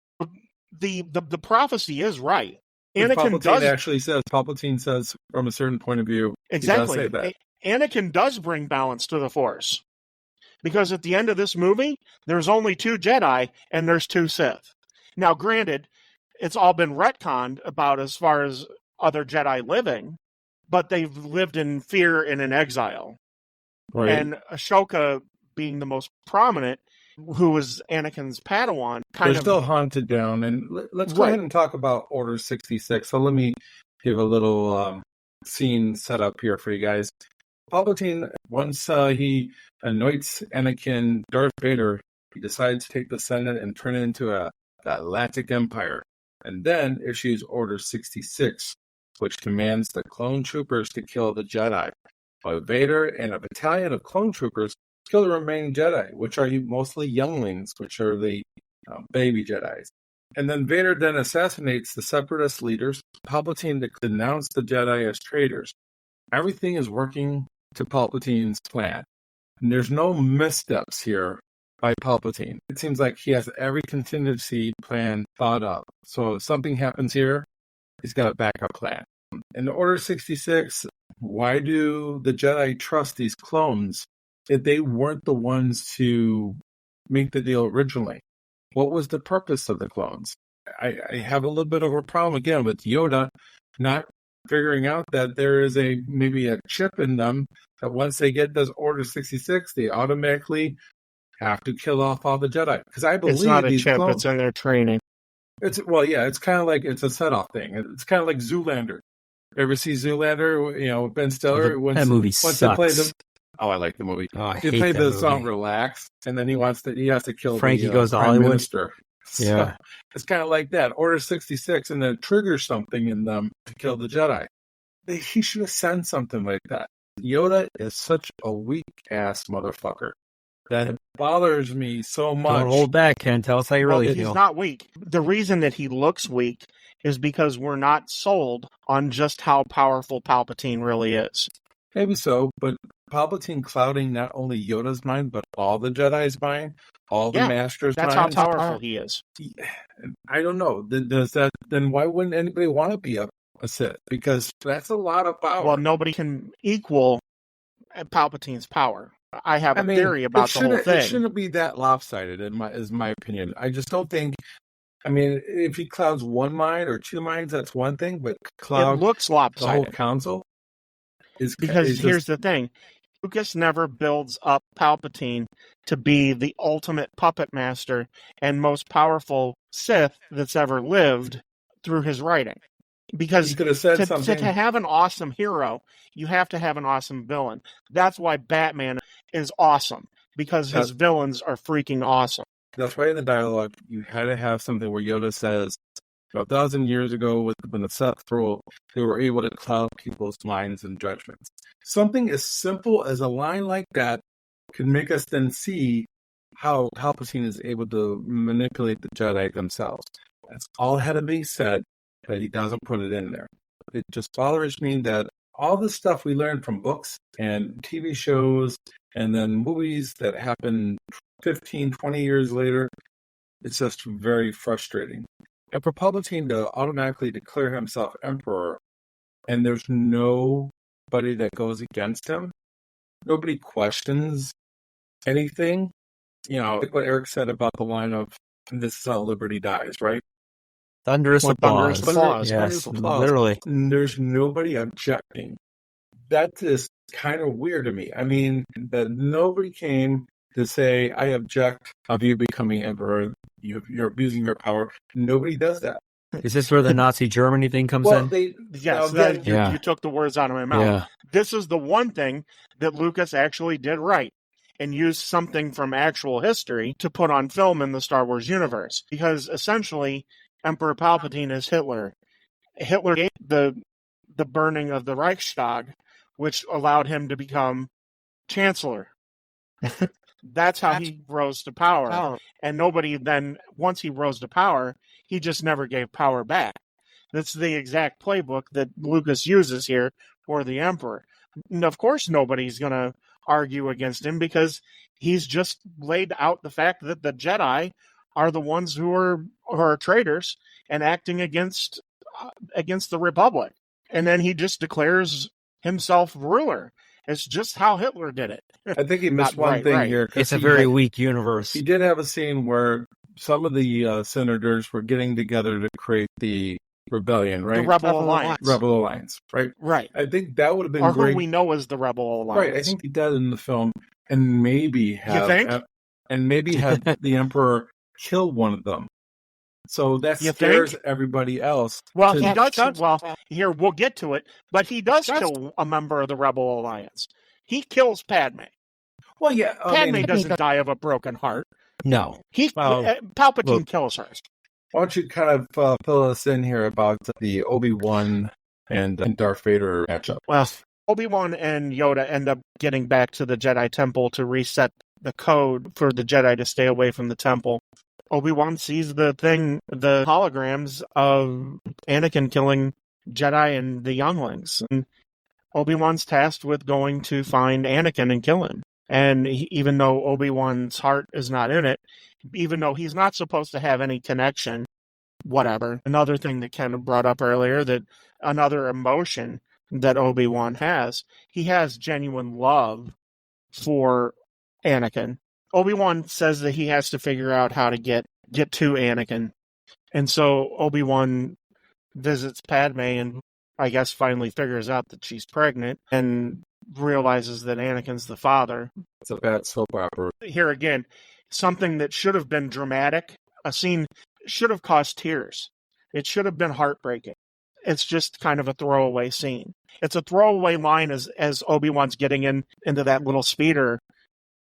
The prophecy is right. Palpatine says from a certain point of view. Exactly. He does say that. Anakin does bring balance to the Force. Because at the end of this movie, there's only 2 Jedi and there's 2 Sith. Now, granted, it's all been retconned about as far as other Jedi living, but they've lived in fear and in exile. Right. And Ahsoka being the most prominent, who was Anakin's Padawan, they're still hunted down. And let's go ahead and talk about Order 66. So let me give a little scene set up here for you guys. Palpatine, once he anoints Anakin Darth Vader, he decides to take the Senate and turn it into a galactic empire, and then issues Order 66, which commands the clone troopers to kill the Jedi, while Vader and a battalion of clone troopers kill the remaining Jedi, which are mostly younglings, which are the baby Jedis. And then Vader then assassinates the Separatist leaders. Palpatine denounced the Jedi as traitors. Everything is working to Palpatine's plan. And there's no missteps here by Palpatine. It seems like he has every contingency plan thought up. So if something happens here, he's got a backup plan. In Order 66, why do the Jedi trust these clones if they weren't the ones to make the deal originally? What was the purpose of the clones? I have a little bit of a problem again with Yoda not figuring out that there is maybe a chip in them that once they get this Order 66, they automatically have to kill off all the Jedi. Because I believe it's not a chip; clones, it's in their training. It's kind of like it's a set-off thing. It's kind of like Zoolander. Ever see Zoolander? Ben Stiller. That movie sucks. I like the movie. Oh, he played the song "Relax," and then he has to kill Frankie the goes to Prime Hollywood. Minister. Yeah, so it's kind of like that. Order 66, and then triggers something in them to kill the Jedi. He should have sent something like that. Yoda is such a weak ass motherfucker that it bothers me so much. Don't hold back, Ken. Tell us how you really feel. He's not weak. The reason that he looks weak is because we're not sold on just how powerful Palpatine really is. Maybe so, but Palpatine clouding not only Yoda's mind, but all the Jedi's mind, all the Masters' minds. That's how powerful he is. I don't know. Then why wouldn't anybody want to be a Sith? Because that's a lot of power. Well, nobody can equal Palpatine's power. I have a theory about the whole thing. It shouldn't be that lopsided, is my opinion. I just don't think. If he clouds one mind or 2 minds, that's one thing. But cloud it looks lopsided. The whole council is because here's the thing: Lucas never builds up Palpatine to be the ultimate puppet master and most powerful Sith that's ever lived through his writing. Because he could have said something. To have an awesome hero, you have to have an awesome villain. That's why Batman is awesome, because his villains are freaking awesome. That's why in the dialogue, you had to have something where Yoda says, 1,000 years ago, when the Sith ruled, they were able to cloud people's minds and judgments. Something as simple as a line like that can make us then see how Palpatine is able to manipulate the Jedi themselves. That's all had to be said, but he doesn't put it in there. It just bothers me that all the stuff we learned from books and TV shows and then movies that happen 15, 20 years later, it's just very frustrating. And for Palpatine to automatically declare himself emperor, and there's nobody that goes against him, nobody questions anything, like what Eric said about the line of, this is how liberty dies, right? Thunderous applause. Thunderous Yes, literally. There's nobody objecting. That is kind of weird to me. I mean, that nobody came to say, I object of you becoming emperor. You're abusing your power. Nobody does that. Is this where the Nazi Germany thing comes in? You took the words out of my mouth. Yeah. This is the one thing that Lucas actually did right and used something from actual history to put on film in the Star Wars universe. Because essentially, Emperor Palpatine is Hitler. Hitler gave the burning of the Reichstag, which allowed him to become Chancellor. That's how he rose to power. And nobody then, once he rose to power, he just never gave power back. That's the exact playbook that Lucas uses here for the Emperor. And of course, nobody's going to argue against him because he's just laid out the fact that the Jedi are the ones who are traitors and acting against the Republic. And then he just declares himself ruler. It's just how Hitler did it. I think he missed one thing here. It's a very weak universe. He did have a scene where some of the senators were getting together to create the rebellion, right? The Rebel Alliance. Rebel Alliance, right? Right. I think that would have been or great. who we know as the Rebel Alliance. Right. I think he did in the film, and maybe have, you think? And maybe have the Emperor kill one of them. So that scares everybody else. Well, he does. Well, here we'll get to it, but he does kill a member of the Rebel Alliance. He kills Padme. Well, yeah, Padme doesn't die of a broken heart. No, Palpatine kills her. Why don't you kind of fill us in here about the Obi-Wan and Darth Vader matchup? Well, Obi-Wan and Yoda end up getting back to the Jedi Temple to reset the code for the Jedi to stay away from the temple. Obi-Wan sees the holograms of Anakin killing Jedi and the younglings. And Obi-Wan's tasked with going to find Anakin and kill him. And even though Obi-Wan's heart is not in it, even though he's not supposed to have any connection, whatever. Another thing that Ken brought up earlier, that another emotion that Obi-Wan has, he has genuine love for Anakin. Obi-Wan says that he has to figure out how to get to Anakin. And so Obi-Wan visits Padme and I guess finally figures out that she's pregnant and realizes that Anakin's the father. It's a bad soap opera. Here again, something that should have been dramatic, a scene should have caused tears. It should have been heartbreaking. It's just kind of a throwaway scene. It's a throwaway line as Obi-Wan's getting into that little speeder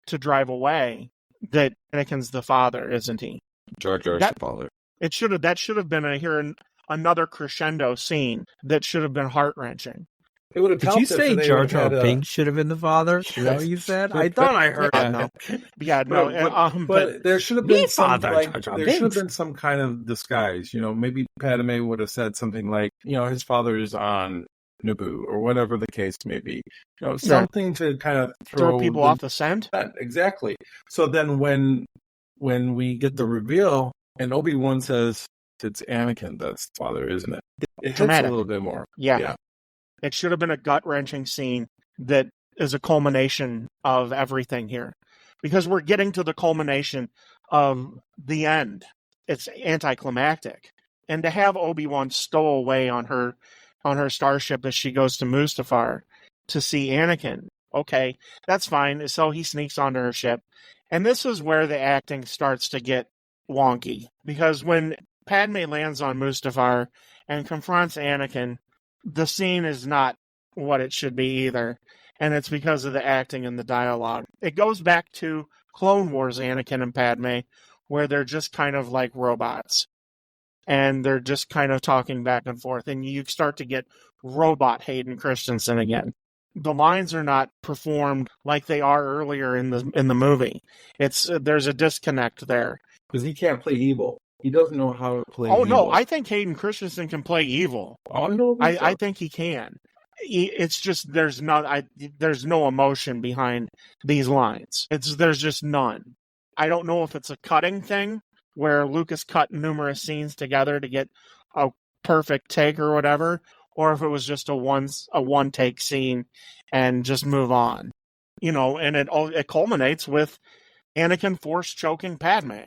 to drive away, that Anakin's the father, isn't he? Jar Jar's the father. That should have been another crescendo scene that should have been heart-wrenching. It would have Did you say Jar Jar Binks should have been the father? Is that what you said? I thought I heard that. But there should have been there should have been some kind of disguise. Maybe Padme would have said something like, his father is on Naboo or whatever the case may be. Something to kind of throw people off the scent. Exactly. So then when we get the reveal and Obi-Wan says it's Anakin that's the father, isn't it? It hits a little bit more. Yeah. It should have been a gut-wrenching scene that is a culmination of everything here. Because we're getting to the culmination of the end. It's anticlimactic. And to have Obi-Wan stow away on her starship as she goes to Mustafar to see Anakin, okay, that's fine. So he sneaks onto her ship. And this is where the acting starts to get wonky. Because when Padme lands on Mustafar and confronts Anakin, the scene is not what it should be either. And it's because of the acting and the dialogue. It goes back to Clone Wars Anakin and Padme, where they're just kind of like robots. And they're just kind of talking back and forth. And you start to get robot Hayden Christensen again. The lines are not performed like they are earlier in the movie. There's a disconnect there. Because he can't play evil. He doesn't know how to play evil. No, I think Hayden Christensen can play evil. I think he can. It's just there's no emotion behind these lines. There's just none. I don't know if it's a cutting thing where Lucas cut numerous scenes together to get a perfect take or whatever, or if it was just a one take scene and just move on. And it culminates with Anakin force choking Padme.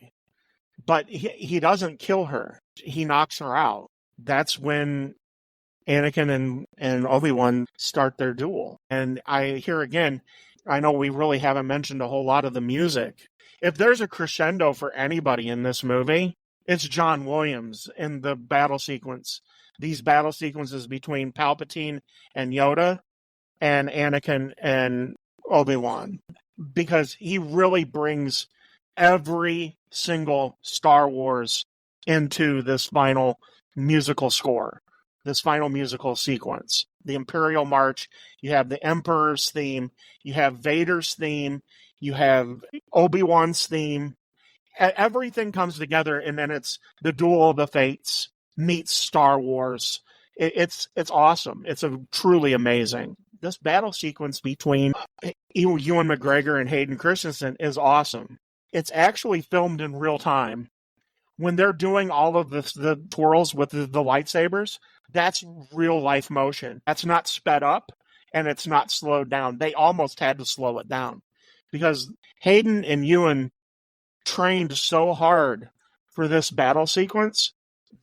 But he doesn't kill her. He knocks her out. That's when Anakin and Obi-Wan start their duel. And I know we really haven't mentioned a whole lot of the music. If there's a crescendo for anybody in this movie, it's John Williams in the battle sequence. These battle sequences between Palpatine and Yoda and Anakin and Obi-Wan. Because he really brings every single Star Wars into this final musical score, this final musical sequence. The Imperial March, you have the Emperor's theme, you have Vader's theme, you have Obi-Wan's theme. Everything comes together, and then it's the Duel of the Fates meets Star Wars. It's awesome. It's truly amazing. This battle sequence between Ewan McGregor and Hayden Christensen is awesome. It's actually filmed in real time. When they're doing all of the twirls with the lightsabers, that's real life motion. That's not sped up, and it's not slowed down. They almost had to slow it down because Hayden and Ewan trained so hard for this battle sequence.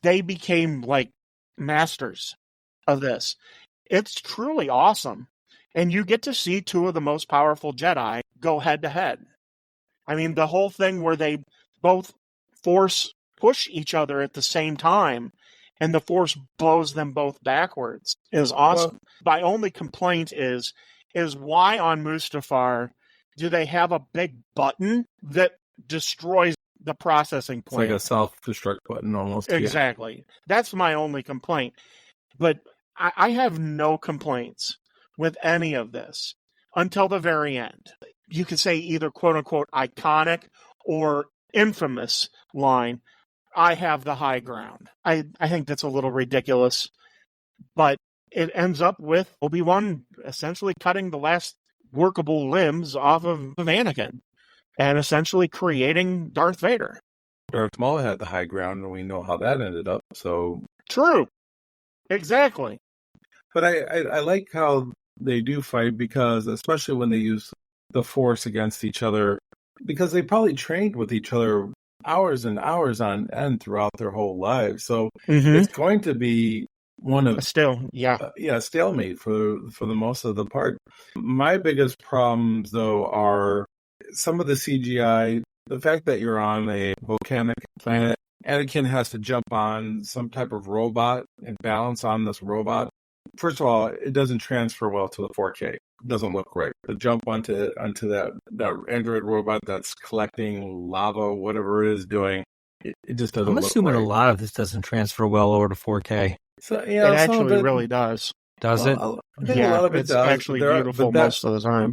They became like masters of this. It's truly awesome. And you get to see two of the most powerful Jedi go head to head. I mean, the whole thing where they both force push each other at the same time and the force blows them both backwards is awesome. My only complaint is why on Mustafar do they have a big button that destroys the processing It's point? like a self-destruct button almost. Exactly. Yeah. That's my only complaint. But I have no complaints with any of this until the very end. You could say either quote-unquote iconic or infamous line, I have the high ground. I think that's a little ridiculous, but it ends up with Obi-Wan essentially cutting the last workable limbs off of Anakin and essentially creating Darth Vader. Darth Maul had the high ground, and we know how that ended up, so... True. Exactly. But I like how they do fight, because especially when they use the Force against each other, because they probably trained with each other hours and hours on end throughout their whole lives. So it's going to be one of stalemate for the most of the part. My biggest problems, though, are some of the CGI. The fact that you're on a volcanic planet, Anakin has to jump on some type of robot and balance on this robot. First of all, it doesn't transfer well to the 4K. It doesn't look right. The jump onto that android robot that's collecting lava, whatever it is doing, it just doesn't look right. I'm assuming a lot of this doesn't transfer well over to 4K. So, yeah, it actually really does. Does it? I think a lot of it it's does. Actually beautiful most of the time.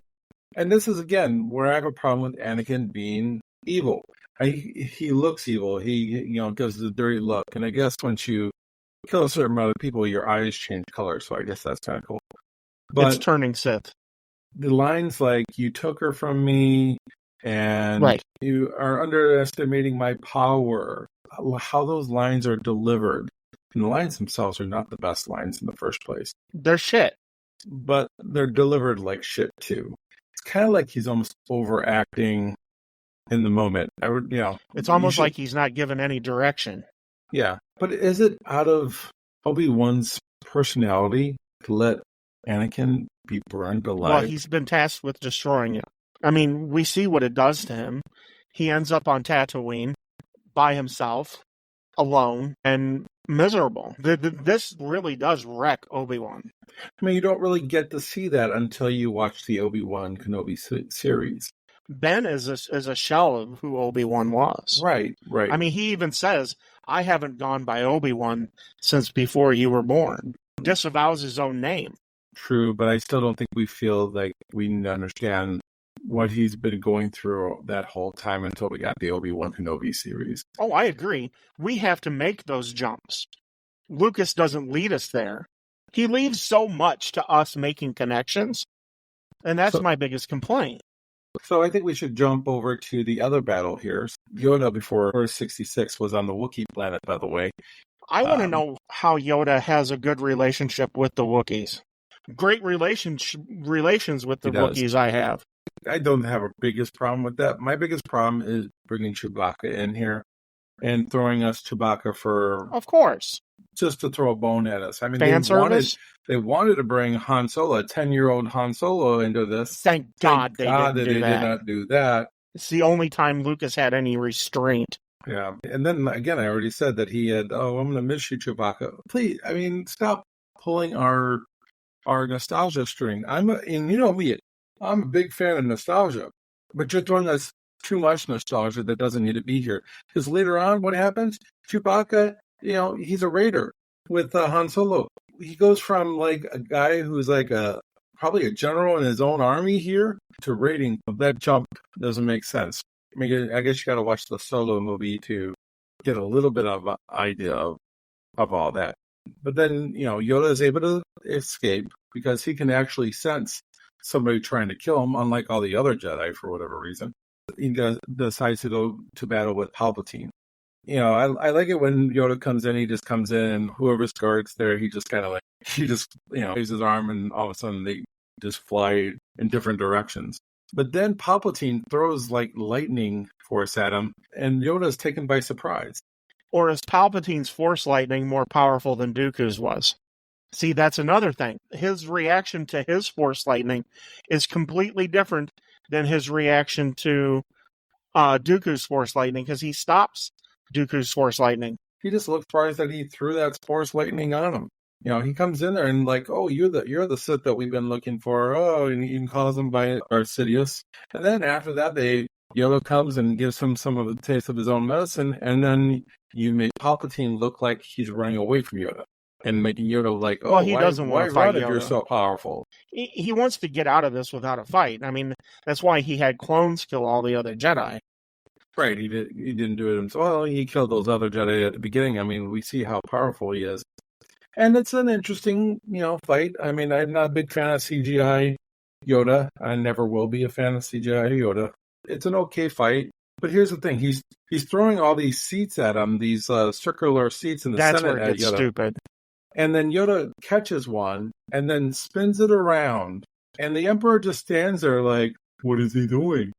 And this is, again, where I have a problem with Anakin being evil. He looks evil. He gives the dirty look. And I guess once you kill a certain amount of people, your eyes change color. So I guess that's kind of cool. But it's turning Sith. The lines like, you took her from me and you are underestimating my power, how those lines are delivered. And the lines themselves are not the best lines in the first place. They're shit. But they're delivered like shit, too. It's kind of like he's almost overacting in the moment. It's almost like he's not given any direction. Yeah. But is it out of Obi-Wan's personality to let Anakin be burned alive? Well, he's been tasked with destroying it. I mean, we see what it does to him. He ends up on Tatooine by himself, alone, and miserable. This really does wreck Obi-Wan. I mean, you don't really get to see that until you watch the Obi-Wan Kenobi series. Ben is a shell of who Obi-Wan was. Right. I mean, he even says, I haven't gone by Obi-Wan since before you were born. Disavows his own name. True, but I still don't think we feel like we understand what he's been going through that whole time until we got the Obi-Wan Kenobi series. Oh, I agree. We have to make those jumps. Lucas doesn't lead us there. He leaves so much to us making connections, and that's my biggest complaint. So I think we should jump over to the other battle here. Yoda before Order 66 was on the Wookiee planet, by the way. I want to know how Yoda has a good relationship with the Wookiees. Great relations with the Wookiees I have. I don't have a biggest problem with that. My biggest problem is bringing Chewbacca in here and throwing us Chewbacca for... Of course. Just to throw a bone at us. I mean, they wanted to bring Han Solo, a 10-year-old Han Solo, into this. Thank God they did not do that. It's the only time Lucas had any restraint. Yeah. And then, again, I already said that he had, I'm going to miss you, Chewbacca. Please, I mean, stop pulling our nostalgia string. And you know me, I'm a big fan of nostalgia, but you're throwing us too much nostalgia that doesn't need to be here. Because later on, what happens? Chewbacca, he's a raider with Han Solo. He goes from like a guy who's like probably a general in his own army here to raiding. That jump doesn't make sense. I mean, I guess you got to watch the Solo movie to get a little bit of an idea of all that. But then, Yoda is able to escape because he can actually sense somebody trying to kill him, unlike all the other Jedi for whatever reason. He decides to go to battle with Palpatine. I like it when Yoda comes in, he just comes in, and whoever's guards there, he just waves his arm, and all of a sudden they just fly in different directions. But then Palpatine throws like lightning force at him, and Yoda is taken by surprise. Or is Palpatine's force lightning more powerful than Dooku's was? See, that's another thing. His reaction to his force lightning is completely different than his reaction to Dooku's force lightning, because he stops Dooku's force lightning. He just looked surprised that he threw that force lightning on him. He comes in there and like, oh, you're the Sith that we've been looking for. Oh, and he calls him by Sidious. And then after that, Yoda comes and gives him some of the taste of his own medicine, and then you make Palpatine look like he's running away from Yoda. And making Yoda like, oh, he doesn't want to fight Yoda. You're so powerful. He wants to get out of this without a fight. I mean, that's why he had clones kill all the other Jedi. Right, he didn't do it himself. Well, he killed those other Jedi at the beginning. I mean, we see how powerful he is. And it's an interesting, fight. I mean, I'm not a big fan of CGI Yoda. I never will be a fan of CGI Yoda. It's an okay fight. But here's the thing. He's throwing all these seats at him, these circular seats in the Senate. That's where it gets stupid. And then Yoda catches one and then spins it around. And the Emperor just stands there like, what is he doing?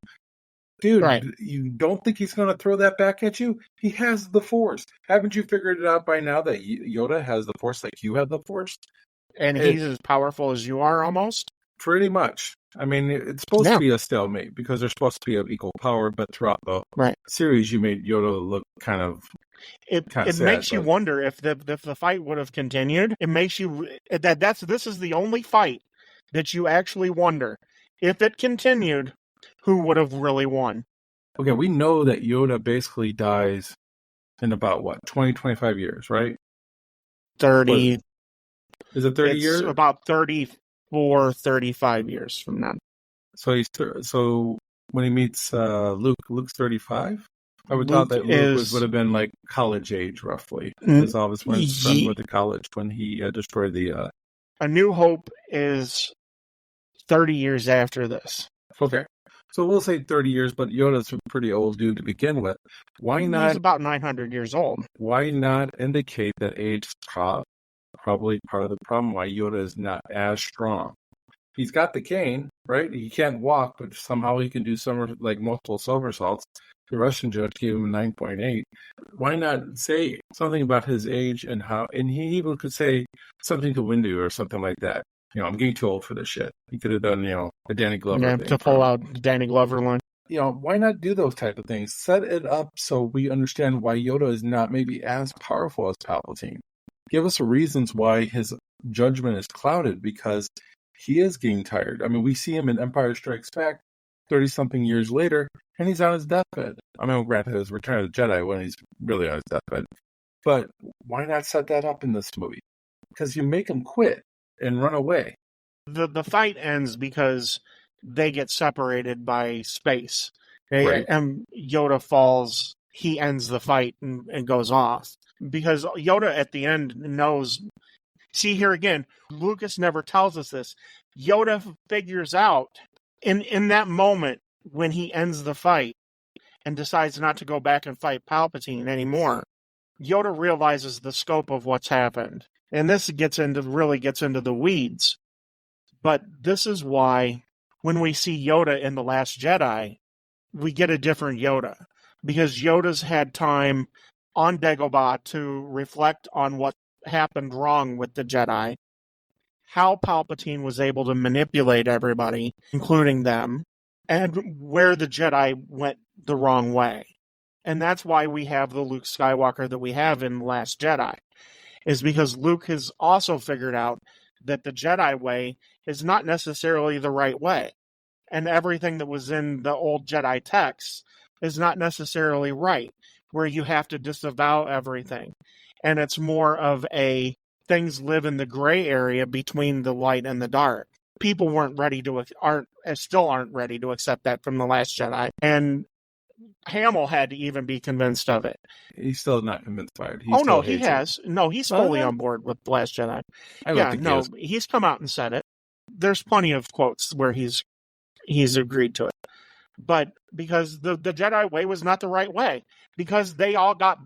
Dude, right. You don't think he's going to throw that back at you? He has the Force. Haven't you figured it out by now that Yoda has the Force like you have the Force? And he's as powerful as you are almost? Pretty much. I mean, it's supposed to be a stalemate because they're supposed to be of equal power, but throughout the series, you made Yoda look kind of It makes you wonder if the fight would have continued. It makes you... This is the only fight that you actually wonder. If it continued... Who would have really won? Okay, we know that Yoda basically dies in about, 20, 25 years, right? 30. Is it 30 years? About 34, 35 years from now. So when he meets Luke's 35? I would thought that Luke would have been like college age, roughly. Because all of his friends went to college when he destroyed the... A New Hope is 30 years after this. Okay. So we'll say 30 years, but Yoda's a pretty old dude to begin with. Why not? He's about 900 years old. Why not indicate that age is probably part of the problem why Yoda is not as strong? He's got the cane, right? He can't walk, but somehow he can do multiple somersaults. The Russian judge gave him 9.8. Why not say something about his age and how? And he even could say something to Windu or something like that. I'm getting too old for this shit. He could have done, a Danny Glover thing. To pull out Danny Glover line. Why not do those type of things? Set it up so we understand why Yoda is not maybe as powerful as Palpatine. Give us reasons why his judgment is clouded, because he is getting tired. I mean, we see him in Empire Strikes Back. 30-something years later, and he's on his deathbed. I mean, granted, his Return of the Jedi when he's really on his deathbed. But why not set that up in this movie? Because you make him quit and run away. The fight ends because they get separated by space. Right. And Yoda falls. He ends the fight and goes off. Because Yoda at the end knows. See, here again, Lucas never tells us this. Yoda figures out in that moment when he ends the fight and decides not to go back and fight Palpatine anymore. Yoda realizes the scope of what's happened. And this really gets into the weeds. But this is why when we see Yoda in The Last Jedi, we get a different Yoda. Because Yoda's had time on Dagobah to reflect on what happened wrong with the Jedi, how Palpatine was able to manipulate everybody, including them, and where the Jedi went the wrong way. And that's why we have the Luke Skywalker that we have in The Last Jedi, is because Luke has also figured out that the Jedi way is not necessarily the right way. And everything that was in the old Jedi texts is not necessarily right, where you have to disavow everything. And it's more of a things live in the gray area between the light and the dark. People still aren't ready to accept that from The Last Jedi. And Hamill had to even be convinced of it. He's still not convinced by it. He has. No, he's fully on board with The Last Jedi. He's come out and said it. There's plenty of quotes where he's agreed to it. But because the Jedi way was not the right way. Because they all got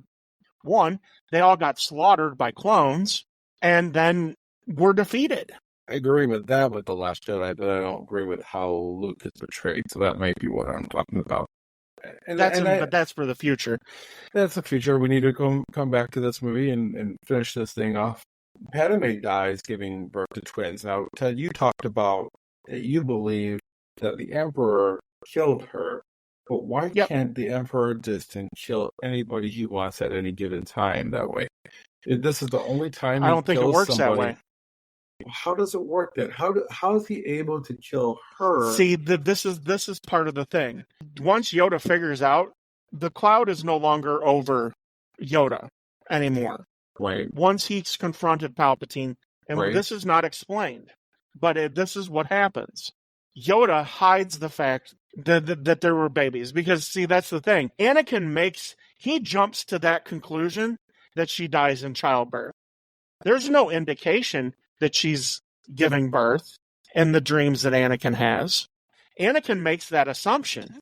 slaughtered by clones and then were defeated. I agree with that with The Last Jedi, but I don't agree with how Luke is portrayed. So that might be what I'm talking about. But that's for the future. That's the future. We need to come back to this movie and finish this thing off. Padme dies giving birth to twins. Now, Ted, you talked about that you believe that the Emperor killed her, but why can't the Emperor just kill anybody he wants at any given time that way? This is the only time I don't think it works somebody. that way. How does it work then? How is he able to kill her? See, this is part of the thing. Once Yoda figures out, the cloud is no longer over Yoda anymore. Right. Once he's confronted Palpatine, and this is not explained, but this is what happens. Yoda hides the fact that there were babies, because, see, that's the thing. Anakin jumps to that conclusion that she dies in childbirth. There's no indication that she's giving birth in the dreams that Anakin has. Anakin makes that assumption.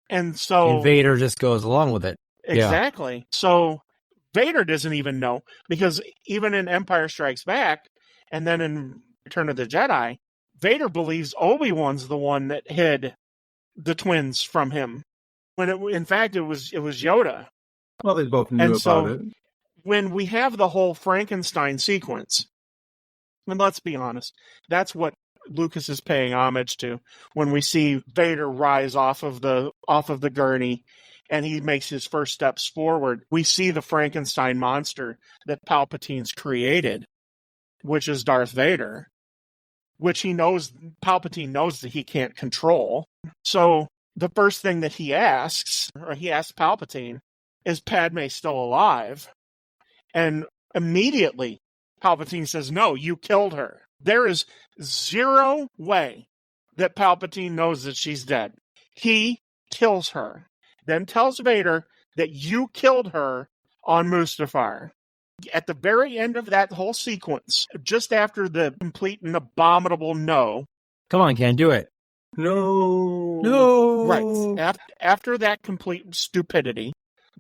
And Vader just goes along with it. Exactly. Yeah. So Vader doesn't even know, because even in Empire Strikes Back and then in Return of the Jedi, Vader believes Obi-Wan's the one that hid the twins from him. When in fact it was Yoda. Well, they both knew about it. When we have the whole Frankenstein sequence, and let's be honest, that's what Lucas is paying homage to when we see Vader rise off of the gurney and he makes his first steps forward. We see the Frankenstein monster that Palpatine's created, which is Darth Vader, which Palpatine knows that he can't control. So the first thing that he asks Palpatine, is Padme still alive? And immediately Palpatine says, no, you killed her. There is zero way that Palpatine knows that she's dead. He kills her, then tells Vader that you killed her on Mustafar. At the very end of that whole sequence, just after the complete and abominable no. Come on, Ken, do it. No. Right. After that complete stupidity,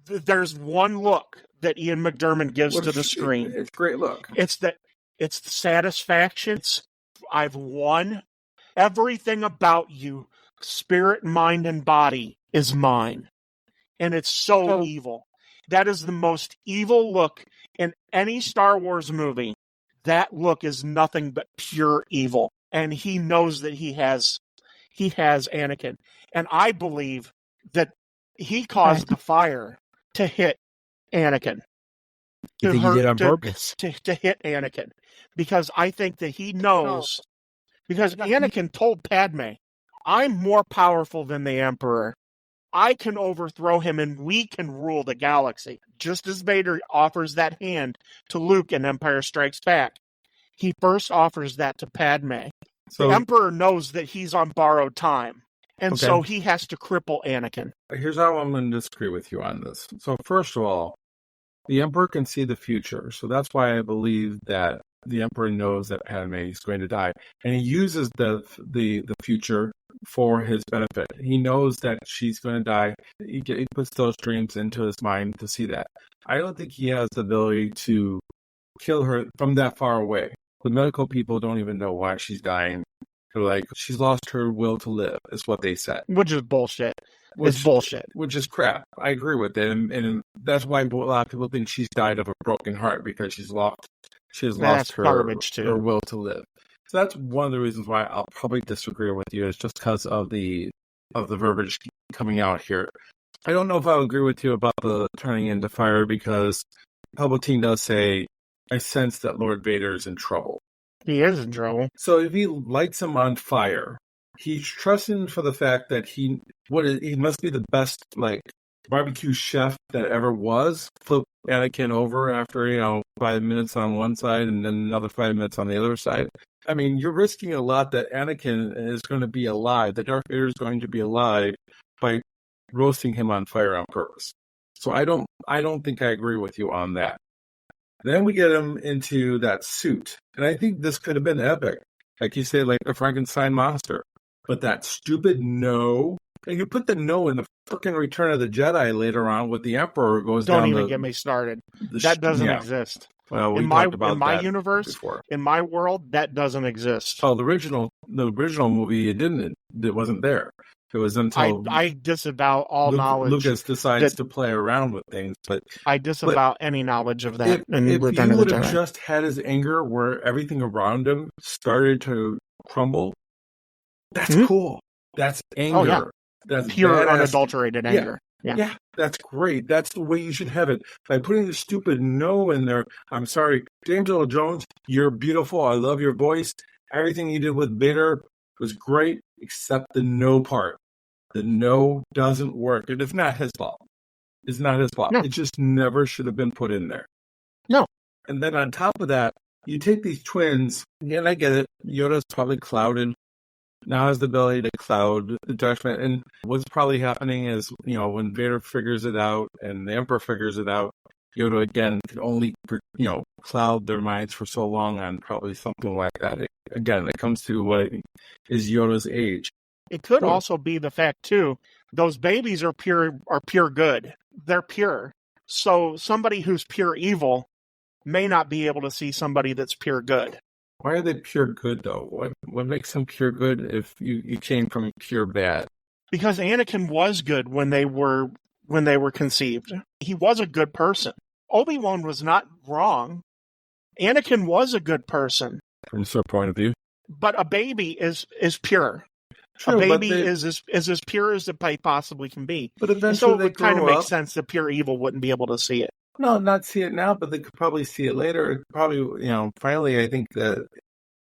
there's one look that Ian McDiarmid gives to the screen. It's a great look. It's satisfaction. I've won. Everything about you, spirit, mind, and body, is mine. And it's so evil. That is the most evil look in any Star Wars movie. That look is nothing but pure evil. And he knows that he has Anakin. And I believe that he caused the fire to hit Anakin. You think he did on purpose? To hit Anakin. Because I think that he knows. Because Anakin told Padme, I'm more powerful than the Emperor. I can overthrow him and we can rule the galaxy. Just as Vader offers that hand to Luke in Empire Strikes Back, he first offers that to Padme. So, the Emperor knows that he's on borrowed time, and Okay. so he has to cripple Anakin. here's how I'm going to disagree with you on this. So, first of all, the Emperor can see the future. So that's why I believe that the Emperor knows that Padme is going to die. And he uses the future for his benefit. He knows that she's going to die. He puts those dreams into his mind to see that. I don't think he has the ability to kill her from that far away. The medical people don't even know why she's dying. They're like, she's lost her will to live, is what they said. Which is bullshit. It's bullshit. Which is crap. I agree with it. And that's why a lot of people think she's died of a broken heart, because she's lost her garbage too. Her will to live. So that's one of the reasons why I'll probably disagree with you, is just because of the verbiage coming out here. I don't know if I'll agree with you about the turning into fire, because Palpatine does say, I sense that Lord Vader is in trouble. He is in trouble. So if he lights him on fire, he's trusting for the fact that he must be the best, like, barbecue chef that ever was. Flip Anakin over after 5 minutes on one side and then another 5 minutes on the other side. I mean, you're risking a lot that Anakin is going to be alive, that Darth Vader is going to be alive, by roasting him on fire on purpose. So I don't think I agree with you on that. Then we get him into that suit, and I think this could have been epic, like you say, like the Frankenstein monster. But that stupid no, and you put the no in the freaking Return of the Jedi later on with the Emperor goes down. Don't even get me started. That doesn't exist. Well, in my universe, before. In my world, that doesn't exist. Oh, the original movie, it wasn't there. It was until I disavow all knowledge. Lucas decides to play around with things, but I disavow any knowledge of that. If he would have just had his anger where everything around him started to crumble, that's cool. That's anger. Oh, yeah. That's pure, badass. Unadulterated anger. Yeah, that's great. That's the way you should have it. By putting the stupid no in there, I'm sorry, James Earl Jones, you're beautiful. I love your voice. Everything you did with Vader was great, except the no part. The no doesn't work. It is not his fault. It's not his fault. No. It just never should have been put in there. No. And then on top of that, you take these twins, and I get it, Yoda's probably clouded. Now has the ability to cloud the judgment. And what's probably happening is, when Vader figures it out and the Emperor figures it out, Yoda, again, can only, cloud their minds for so long on probably something like that. It comes to what is Yoda's age. It could also be the fact, too, those babies are pure good. They're pure. So somebody who's pure evil may not be able to see somebody that's pure good. Why are they pure good, though? What makes them pure good if you came from pure bad? Because Anakin was good when they were conceived. He was a good person. Obi-Wan was not wrong. Anakin was a good person. From a certain point of view. But a baby is pure. True, a baby is as pure as it possibly can be. But eventually so they it kind of grow makes up. sense that pure evil wouldn't be able to see it. No, not see it now, but they could probably see it later. Probably, finally, I think that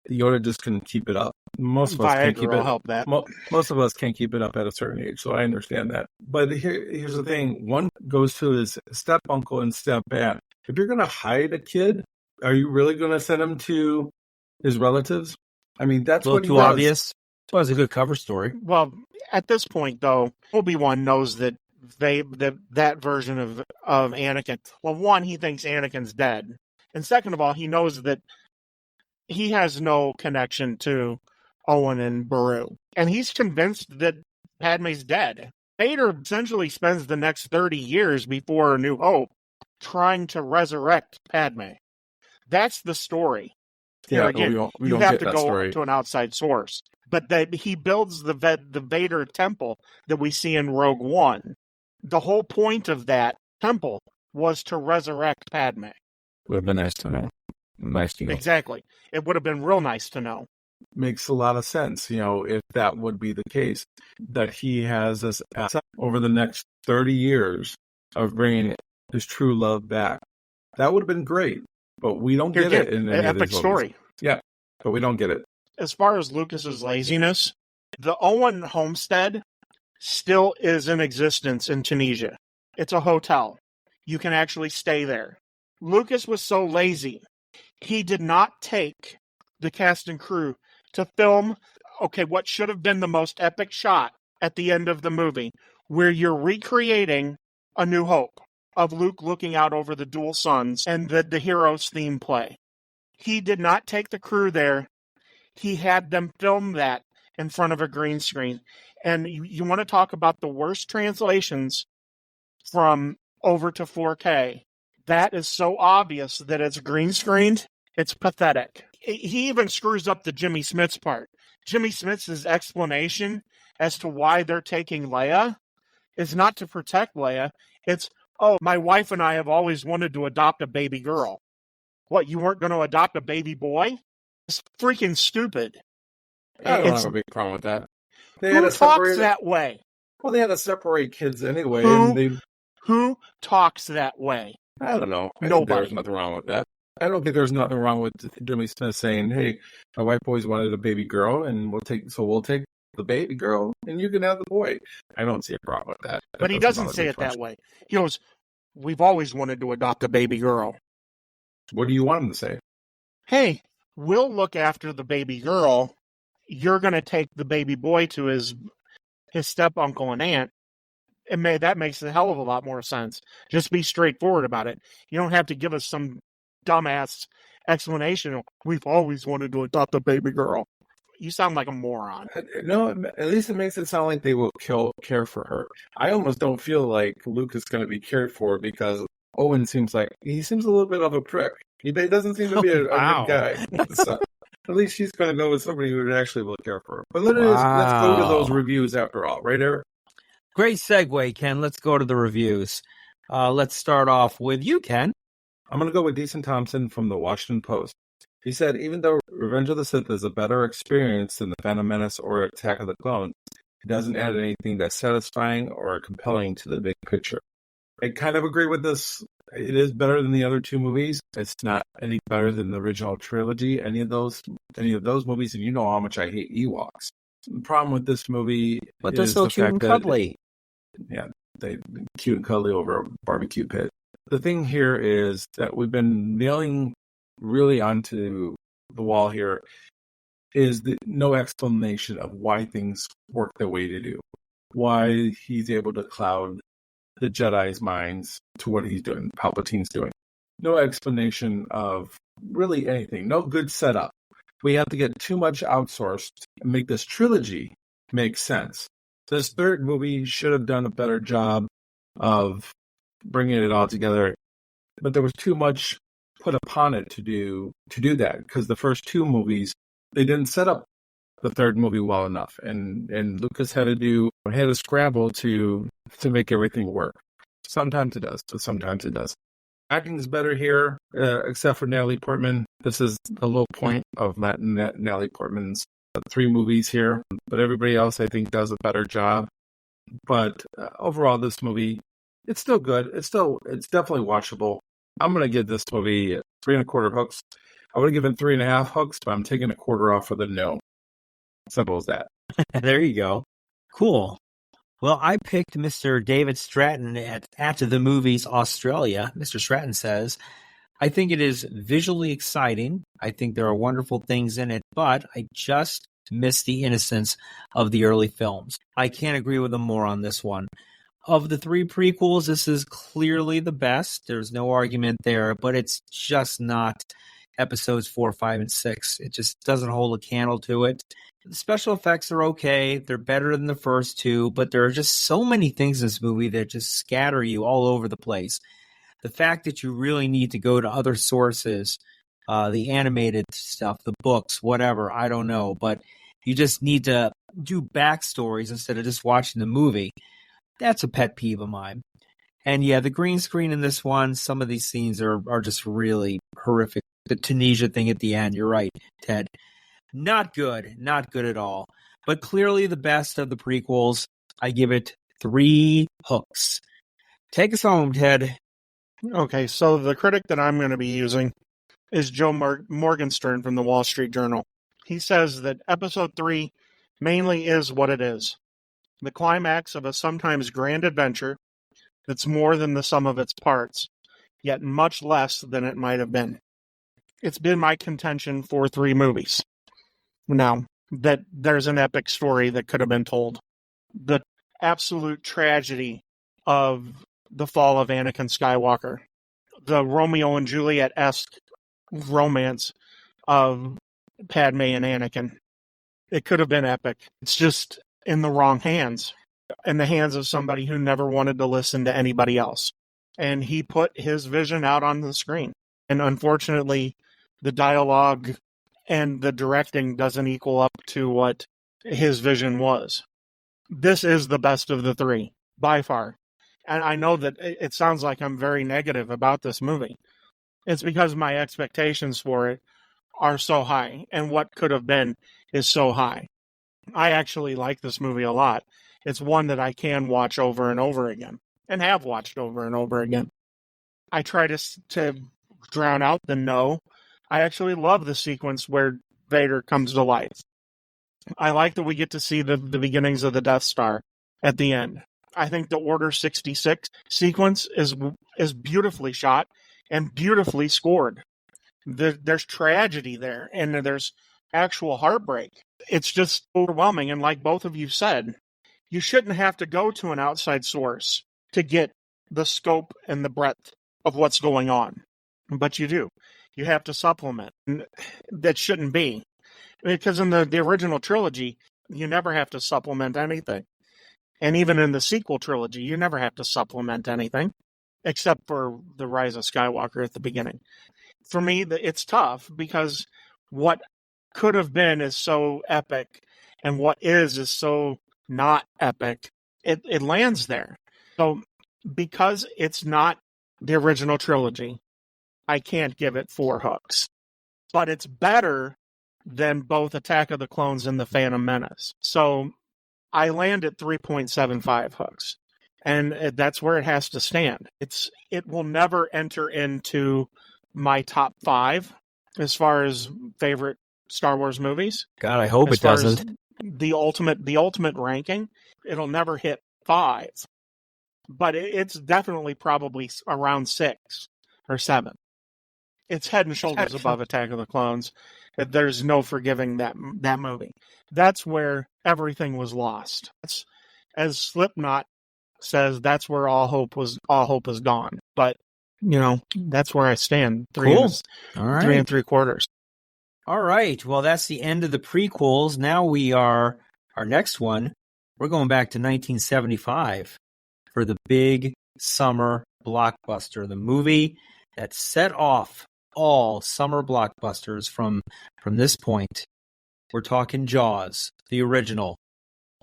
Yoda just couldn't keep it up. Most of us can't keep it up. Help that. Most of us can't keep it up at a certain age, so I understand that. But here's the thing. One goes to his step uncle and step aunt. If you're going to hide a kid, are you really going to send him to his relatives? I mean, that's what he too does. obvious. Well, it's a good cover story. Well, at this point, though, Obi-Wan knows that that version of Anakin. Well, one, he thinks Anakin's dead, and second of all, he knows that he has no connection to Owen and Beru, and he's convinced that Padme's dead. Vader essentially spends the next 30 years before A New Hope trying to resurrect Padme. That's the story. Yeah, again, we you don't have get to that go story. to an outside source. But that he builds the Vader temple that we see in Rogue One. The whole point of that temple was to resurrect Padme. Would have been nice to know. Nice to know. Exactly. It would have been real nice to know. Makes a lot of sense, if that would be the case, that he has this asset over the next 30 years of bringing his true love back. That would have been great, but we don't get it in any an of epic these story. movies. Yeah, but we don't get it. As far as Lucas's laziness, The Owen homestead still is in existence in Tunisia. It's a hotel. You can actually stay there. Lucas was so lazy, he did not take the cast and crew to film, what should have been the most epic shot at the end of the movie, where you're recreating A New Hope of Luke looking out over the dual suns and the hero's theme play. He did not take the crew there. He had them film that in front of a green screen. And you want to talk about the worst translations from over to 4K. That is so obvious that it's green screened. It's pathetic. He even screws up the Jimmy Smits part. Jimmy Smits' explanation as to why they're taking Leia is not to protect Leia. It's, my wife and I have always wanted to adopt a baby girl. What, you weren't going to adopt a baby boy? It's freaking stupid. I don't have a big problem with that. Who talks that way? Well, they had to separate kids anyway. Who talks that way? I don't know. Nobody. There's nothing wrong with that. I don't think there's nothing wrong with Jimmy Smith saying, "Hey, my wife always wanted a baby girl, and we'll take the baby girl, and you can have the boy." I don't see a problem with that. But he doesn't say it that way. He goes, "We've always wanted to adopt a baby girl." What do you want him to say? Hey, we'll look after the baby girl. You're going to take the baby boy to his step uncle and aunt. That makes a hell of a lot more sense. Just be straightforward about it. You don't have to give us some dumbass explanation. We've always wanted to adopt a baby girl. You sound like a moron. No, at least it makes it sound like they will care for her. I almost don't feel like Luke is going to be cared for because Owen seems a little bit of a prick. He doesn't seem to be a good guy. So, at least she's going to go with somebody who actually will care for her. But let's go to those reviews after all, right, Eric? Great segue, Ken. Let's go to the reviews. Let's start off with you, Ken. I'm going to go with Decent Thompson from the Washington Post. He said, even though Revenge of the Sith is a better experience than The Phantom Menace or Attack of the Clones, it doesn't add anything that's satisfying or compelling to the big picture. I kind of agree with this. It is better than the other two movies. It's not any better than the original trilogy, any of those movies, and you know how much I hate Ewoks. The problem with this movie but they're so cute and cuddly. Yeah, they cute and cuddly over a barbecue pit. The thing here is that we've been nailing really onto the wall here is no explanation of why things work the way they do. Why he's able to cloud the Jedi's minds to what he's doing, Palpatine's doing. No explanation of really anything. No good setup. We have to get too much outsourced and make this trilogy make sense. This third movie should have done a better job of bringing it all together, but there was too much put upon it to do that because the first two movies, they didn't set up the third movie well enough, and Lucas had to scramble to make everything work. Sometimes it does, but sometimes it does. Acting is better here, except for Natalie Portman. This is the low point of Natalie Portman's 3 movies here, but everybody else I think does a better job. But overall, this movie, it's still good. It's definitely watchable. I'm going to give this movie 3.25 hooks. I would have given 3.5 hooks, but I'm taking a quarter off for the no. Simple as that. There you go. Cool. Well, I picked Mr. David Stratton at After the Movies Australia. Mr. Stratton says, I think it is visually exciting. I think there are wonderful things in it, but I just miss the innocence of the early films. I can't agree with him more on this one. Of the 3 prequels, this is clearly the best. There's no argument there, but it's just not episodes 4, 5, and 6. It just doesn't hold a candle to it. The special effects are okay. They're better than the first 2, but there are just so many things in this movie that just scatter you all over the place. The fact that you really need to go to other sources, the animated stuff, the books, whatever, I don't know, but you just need to do backstories instead of just watching the movie. That's a pet peeve of mine. And yeah, the green screen in this one, some of these scenes are just really horrific. The Tunisia thing at the end, you're right, Ted. Not good at all. But clearly the best of the prequels. I give it 3 hooks. Take us home, Ted. Okay, so the critic that I'm going to be using is Joe Morgenstern from the Wall Street Journal. He says that episode 3 mainly is what it is. The climax of a sometimes grand adventure that's more than the sum of its parts, yet much less than it might have been. It's been my contention for 3 movies now that there's an epic story that could have been told. The absolute tragedy of the fall of Anakin Skywalker, the Romeo and Juliet-esque romance of Padme and Anakin. It could have been epic. It's just in the wrong hands, in the hands of somebody who never wanted to listen to anybody else. And he put his vision out on the screen. And unfortunately, the dialogue and the directing doesn't equal up to what his vision was. This is the best of the 3, by far. And I know that it sounds like I'm very negative about this movie. It's because my expectations for it are so high, and what could have been is so high. I actually like this movie a lot. It's one that I can watch over and over again, and have watched over and over again. I try to drown out the no. I actually love the sequence where Vader comes to life. I like that we get to see the beginnings of the Death Star at the end. I think the Order 66 sequence is beautifully shot and beautifully scored. There's tragedy there, and there's actual heartbreak. It's just overwhelming, and like both of you said, you shouldn't have to go to an outside source to get the scope and the breadth of what's going on. But you do. You have to supplement. That shouldn't be. Because in the original trilogy, you never have to supplement anything. And even in the sequel trilogy, you never have to supplement anything, except for the Rise of Skywalker at the beginning. For me, it's tough because what could have been is so epic, and what is so not epic. It lands there. So because it's not the original trilogy, I can't give it 4 hooks. But it's better than both Attack of the Clones and The Phantom Menace. So I land at 3.75 hooks. And that's where it has to stand. It will never enter into my top 5 as far as favorite Star Wars movies. God, I hope it doesn't. The ultimate ranking, it'll never hit 5. But it's definitely probably around 6 or 7. It's head and shoulders above Attack of the Clones. There's no forgiving that movie. That's where everything was lost. That's, as Slipknot says, that's where all hope is gone. But that's where I stand. Cool. All right. 3 3/4. All right. Well, that's the end of the prequels. Now our next one. We're going back to 1975 for the big summer blockbuster, the movie that set off all summer blockbusters from this point. We're talking Jaws, the original.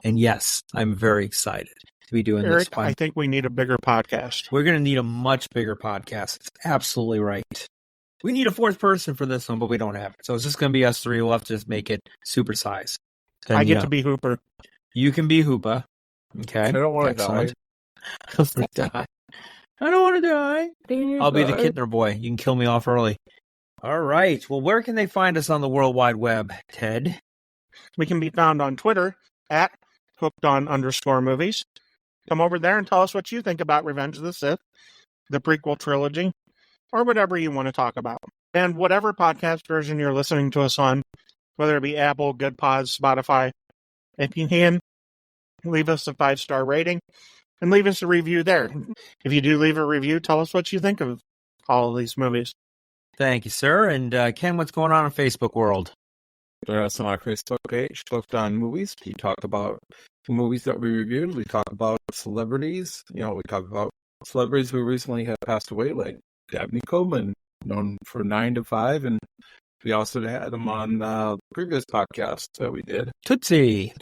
And yes, I'm very excited to be doing Eric, this one. I think we need a bigger podcast. We're going to need a much bigger podcast. It's absolutely right. We need a 4th person for this one, but we don't have it. So it's just going to be us 3. We'll have to just make it supersize. I get to be Hooper. You can be Hoopa. Okay. I don't want to die. I don't want to die. I'll be the Kittner boy. You can kill me off early. All right. Well, where can they find us on the World Wide Web, Ted? We can be found on Twitter at @hookedon_movies. Come over there and tell us what you think about Revenge of the Sith, the prequel trilogy, or whatever you want to talk about. And whatever podcast version you're listening to us on, whether it be Apple, Good Pods, Spotify, if you can, leave us a 5-star rating and leave us a review there. If you do leave a review, tell us what you think of all of these movies. Thank you, sir. And Ken, what's going on in Facebook world? Join us on our Facebook page, Hooked on Movies. We talk about the movies that we reviewed. We talk about celebrities. We talk about celebrities who recently have passed away, like Dabney Coleman, known for 9 to 5. And we also had him on the previous podcast that we did. Tootsie.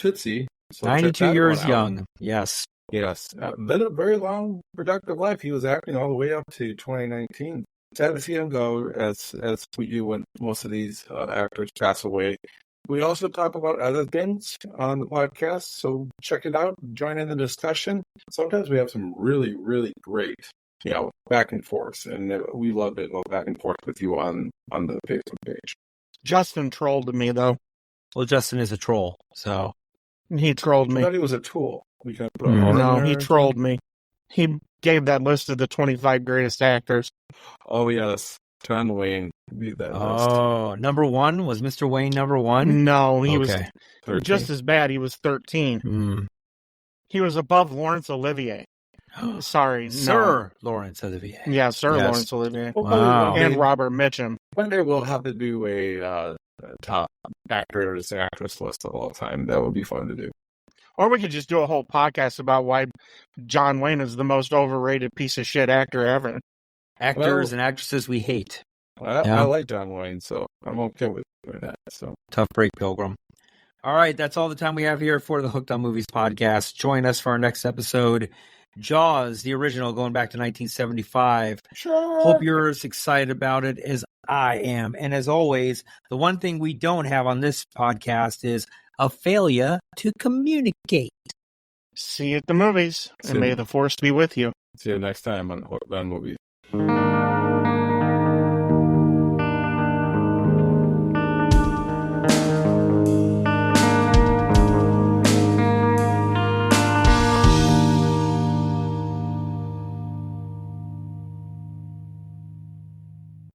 So 92 years young. Yes. Yes. Been a very long, productive life. He was acting all the way up to 2019. Sad to see him go, as we do when most of these actors pass away. We also talk about other things on the podcast, so check it out. Join in the discussion. Sometimes we have some really, really great, back and forth, and we love to go back and forth with you on the Facebook page. Justin trolled me, though. Well, Justin is a troll, so He trolled I me. thought he was a tool. We gotta put a horn No, there he or trolled me. He gave that list of the 25 greatest actors. something? Oh, yes. John Wayne beat that list. Oh, number one? Was Mr. Wayne number one? No, he was Okay. 13. just as bad. He was 13. Hmm. He was above Laurence Olivier. Sorry, no. Sir Lawrence Olivier. Yeah, Sir Yes. Laurence Olivier. Wow. And Robert Mitchum. One day we'll have to do a top actor or actress list of all time. That would be fun to do. Or we could just do a whole podcast about why John Wayne is the most overrated piece of shit actor ever. Actors and actresses we hate. I like John Wayne, so I'm okay with doing that. So Tough break, Pilgrim. All right, that's all the time we have here for the Hooked on Movies podcast. Join us for our next episode. Jaws, the original, going back to 1975. sure. Hope you're as excited about it as I am. And as always, the one thing we don't have on this podcast is a failure to communicate. See you at the movies, and may the force be with you. See you next time on Hooked on Movies.